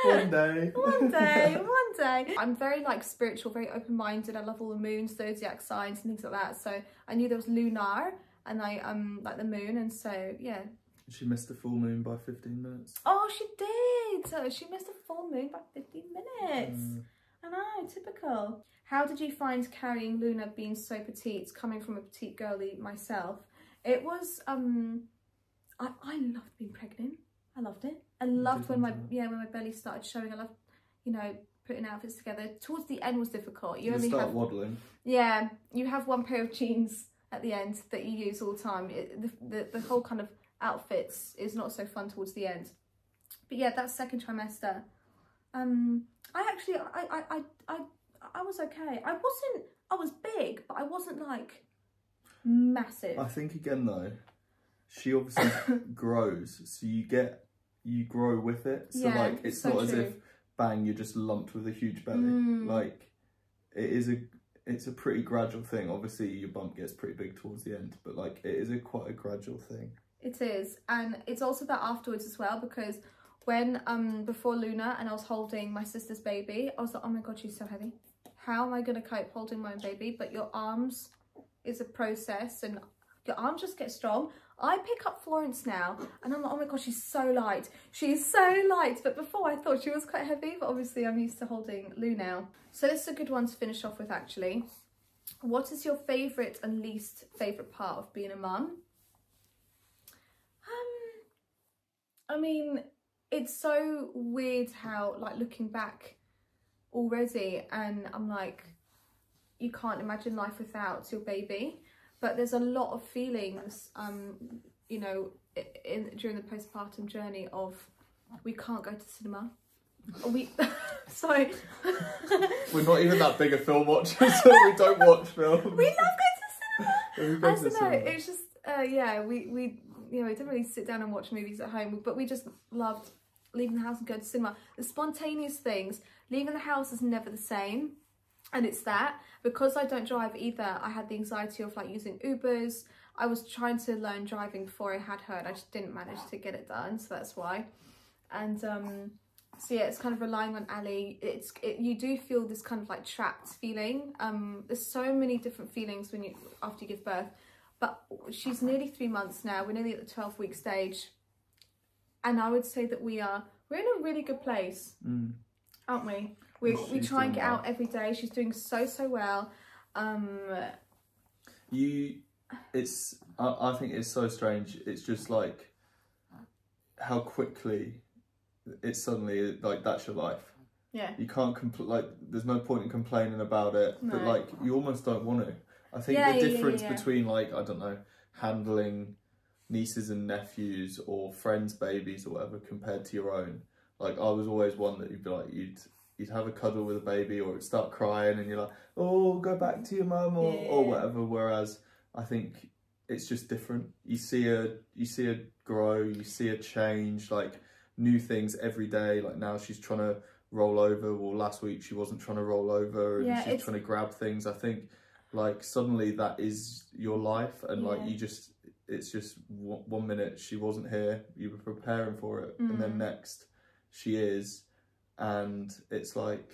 One day. I'm very like spiritual, very open-minded. I love all the moons, zodiac signs and things like that. So I knew there was lunar, and I like the moon, and so yeah. She missed the full moon by 15 minutes. Oh, she did. So she missed the full moon by 15 minutes. I know, typical. How did you find carrying Luna being so petite, coming from a petite girly myself? It was I loved being pregnant. I loved it. I loved when my belly started showing. I loved, you know, putting outfits together. Towards the end was difficult. You only start waddling. Yeah, you have one pair of jeans at the end that you use all the time. The whole kind of outfits is not so fun towards the end. But yeah, that second trimester, I was okay. I was big, but I wasn't like massive. I think again though, she obviously grows, so you grow with it. So yeah, like it's so not true. As if bang, you're just lumped with a huge belly. Like it's a pretty gradual thing. Obviously your bump gets pretty big towards the end, but like it is quite a gradual thing. It is, and it's also that afterwards as well, because when before Luna and I was holding my sister's baby, I was like, oh my God, she's so heavy. How am I going to cope holding my own baby? But your arms is a process, and your arms just get strong. I pick up Florence now and I'm like, oh my God, she's so light. She's so light. But before I thought she was quite heavy, but obviously I'm used to holding Lou now. So this is a good one to finish off with actually. What is your favourite and least favourite part of being a mum? I mean, it's so weird how, like, looking back already, and I'm like, you can't imagine life without your baby. But there's a lot of feelings, you know, during the postpartum journey of, we can't go to the cinema. Sorry. We're not even that big a film watchers, so we don't watch films. We love going to the cinema. I don't know, it's just, yeah, we you know, we didn't really sit down and watch movies at home, but we just loved leaving the house and going to cinema. The spontaneous things, leaving the house is never the same. And it's that, because I don't drive either, I had the anxiety of like using Ubers. I was trying to learn driving before I had her, and I just didn't manage to get it done, so that's why. And so yeah, it's kind of relying on Ali. You do feel this kind of like trapped feeling. There's so many different feelings after you give birth, but she's nearly 3 months now. We're nearly at the 12-week stage, and I would say that we're in a really good place, aren't we? We try and get out every day. She's doing so well. I think it's so strange. It's just like how quickly it's suddenly like that's your life. Yeah. You can't like there's no point in complaining about it, no. but like you almost don't want to. I think the difference between like, I don't know, handling nieces and nephews or friends' babies or whatever compared to your own. Like I was always one that you'd be like, you'd have a cuddle with a baby or it'd start crying and you're like, oh, go back to your mum or whatever. Whereas I think it's just different. You see her grow, you see her change, like new things every day. Like now she's trying to roll over. Well, last week she wasn't trying to roll over and she's trying to grab things. I think like suddenly that is your life and like it's just 1 minute she wasn't here, you were preparing for it, and then next she is, and it's like,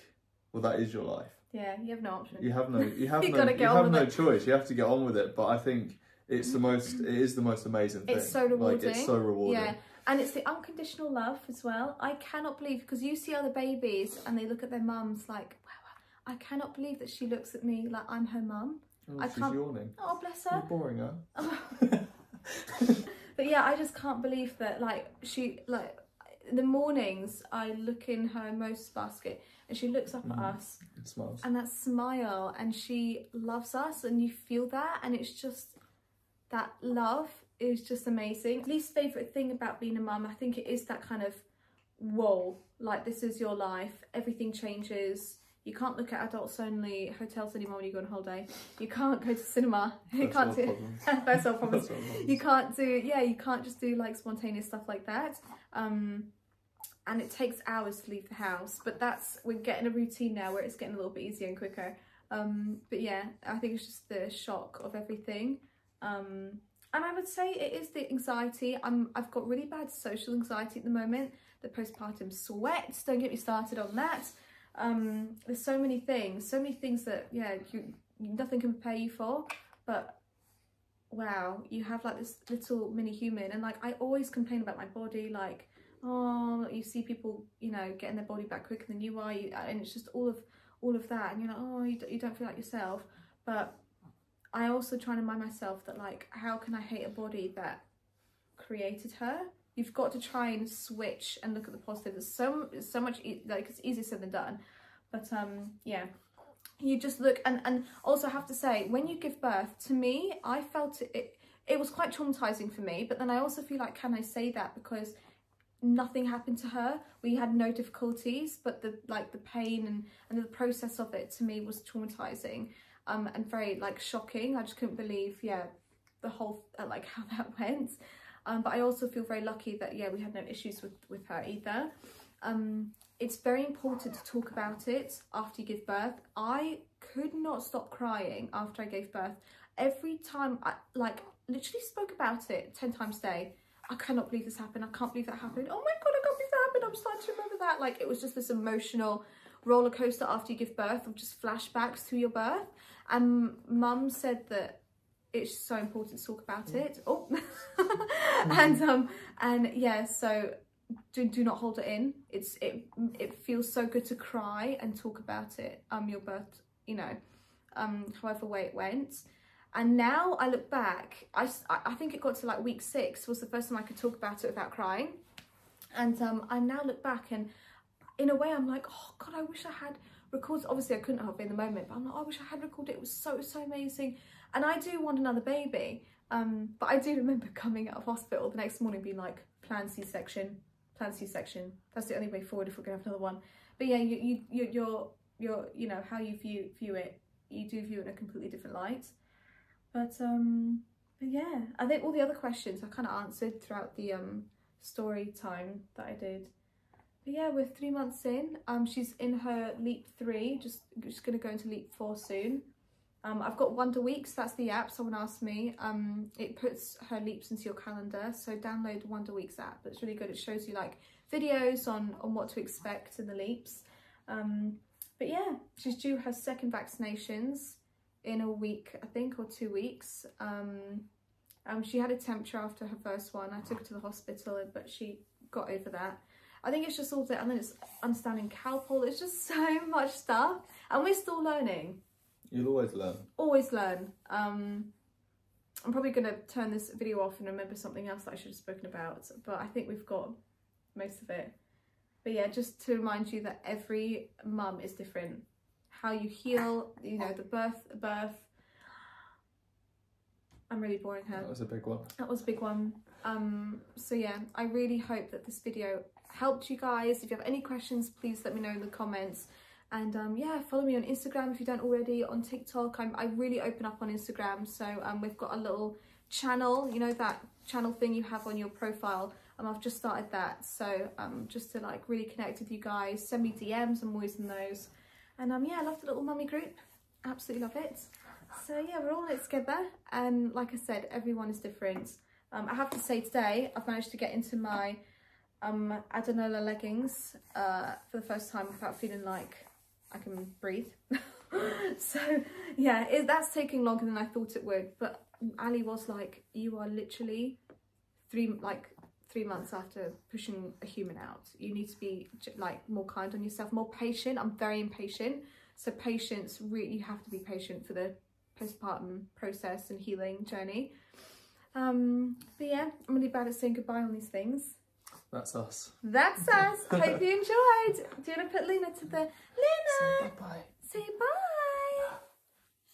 well, that is your life. Yeah, you have no option. You have no choice. You have to get on with it. But I think it is the most amazing thing. It's so rewarding. Like, it's so rewarding. Yeah, and it's the unconditional love as well. I cannot believe, because you see other babies and they look at their mums like, wow, I cannot believe that she looks at me like I'm her mum. Oh, she's yawning. Oh, bless her. You're boring her. But yeah, I just can't believe that, like, in the mornings I look in her most basket and she looks up at us and smiles, and that smile, and she loves us, and you feel that, and it's just, that love is just amazing. Least favourite thing about being a mum, I think it is that kind of, whoa, like this is your life, everything changes. You can't look at adults only hotels anymore when you go on holiday. You can't go to cinema. You can't do first world problems. You can't do, you can't just do like spontaneous stuff like that. And it takes hours to leave the house, but we're getting a routine now where it's getting a little bit easier and quicker. But yeah, I think it's just the shock of everything. And I would say it is the anxiety. I've got really bad social anxiety at the moment. The postpartum sweats, don't get me started on that. There's so many things that nothing can prepare you for, but wow, you have like this little mini human. And like I always complain about my body, like, oh, you see people, you know, getting their body back quicker than you are, and it's just all of that, and you're like, oh, you don't feel like yourself. But I also try to remind myself that, like, how can I hate a body that created her? You've got to try and switch and look at the positive. It's so much, like, it's easier said than done. But yeah, you just look, and also I have to say, when you give birth, to me, I felt it was quite traumatizing for me. But then I also feel like, can I say that because nothing happened to her? We had no difficulties, but the pain and the process of it to me was traumatizing, and very like shocking. I just couldn't believe, the whole like how that went. But I also feel very lucky that we had no issues with her either. It's very important to talk about it after you give birth. I could not stop crying after I gave birth. Every time I literally spoke about it 10 times a day. I cannot believe this happened. I can't believe that happened. Oh my God, I can't believe that happened. I'm starting to remember that. Like, it was just this emotional roller coaster after you give birth of just flashbacks to your birth. And Mum said that it's so important to talk about it. Oh, and yeah, so do not hold it in. It feels so good to cry and talk about it. Your birth, you know, however way it went. And now I look back, I think it got to like week 6 was the first time I could talk about it without crying. And I now look back, and in a way I'm like, oh God, I wish I had recorded. Obviously I couldn't have in the moment, but I'm like, oh, I wish I had recorded. It was so amazing. And I do want another baby. But I do remember coming out of hospital the next morning being like, planned C-section. That's the only way forward if we're gonna have another one. But yeah, you're you know, how you view it, you do view it in a completely different light. But yeah, I think all the other questions I kind of answered throughout the story time that I did. But yeah, we're 3 months in. She's in her leap 3, just gonna go into leap 4 soon. I've got Wonder Weeks, that's the app, someone asked me. It puts her leaps into your calendar, so download Wonder Weeks app. It's really good. It shows you like videos on what to expect in the leaps. But yeah, she's due her 2nd vaccinations in a week, I think, or 2 weeks. She had a temperature after her first one. I took her to the hospital, but she got over that. I think it's just all that, and then it's understanding Calpol. It's just so much stuff, and we're still learning. You'll always learn. Always learn. I'm probably going to turn this video off and remember something else that I should have spoken about, but I think we've got most of it. But yeah, just to remind you that every mum is different. How you heal, you know, the birth. I'm really boring her. That was a big one. That was a big one. So yeah, I really hope that this video helped you guys. If you have any questions, please let me know in the comments. And yeah, follow me on Instagram if you don't already, on TikTok. I really open up on Instagram. So we've got a little channel, you know, that channel thing you have on your profile. I've just started that. So just to like really connect with you guys, send me DMs, I'm always in those. And yeah, I love the little mummy group. Absolutely love it. So yeah, we're all in it together. And like I said, everyone is different. I have to say today, I've managed to get into my Adenola leggings for the first time without feeling like I can breathe. So yeah, that's taking longer than I thought it would. But Ali was like, you are literally 3 months after pushing a human out. You need to be like more kind on yourself, more patient. I'm very impatient. So patience, really, you have to be patient for the postpartum process and healing journey. But yeah, I'm really bad at saying goodbye on these things. That's us. That's us. Hope you enjoyed. Do you want to put Luna to the... Luna! Say bye-bye. Say bye.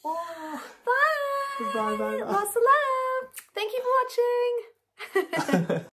Oh. Bye. Bye. Lots of love. Thank you for watching.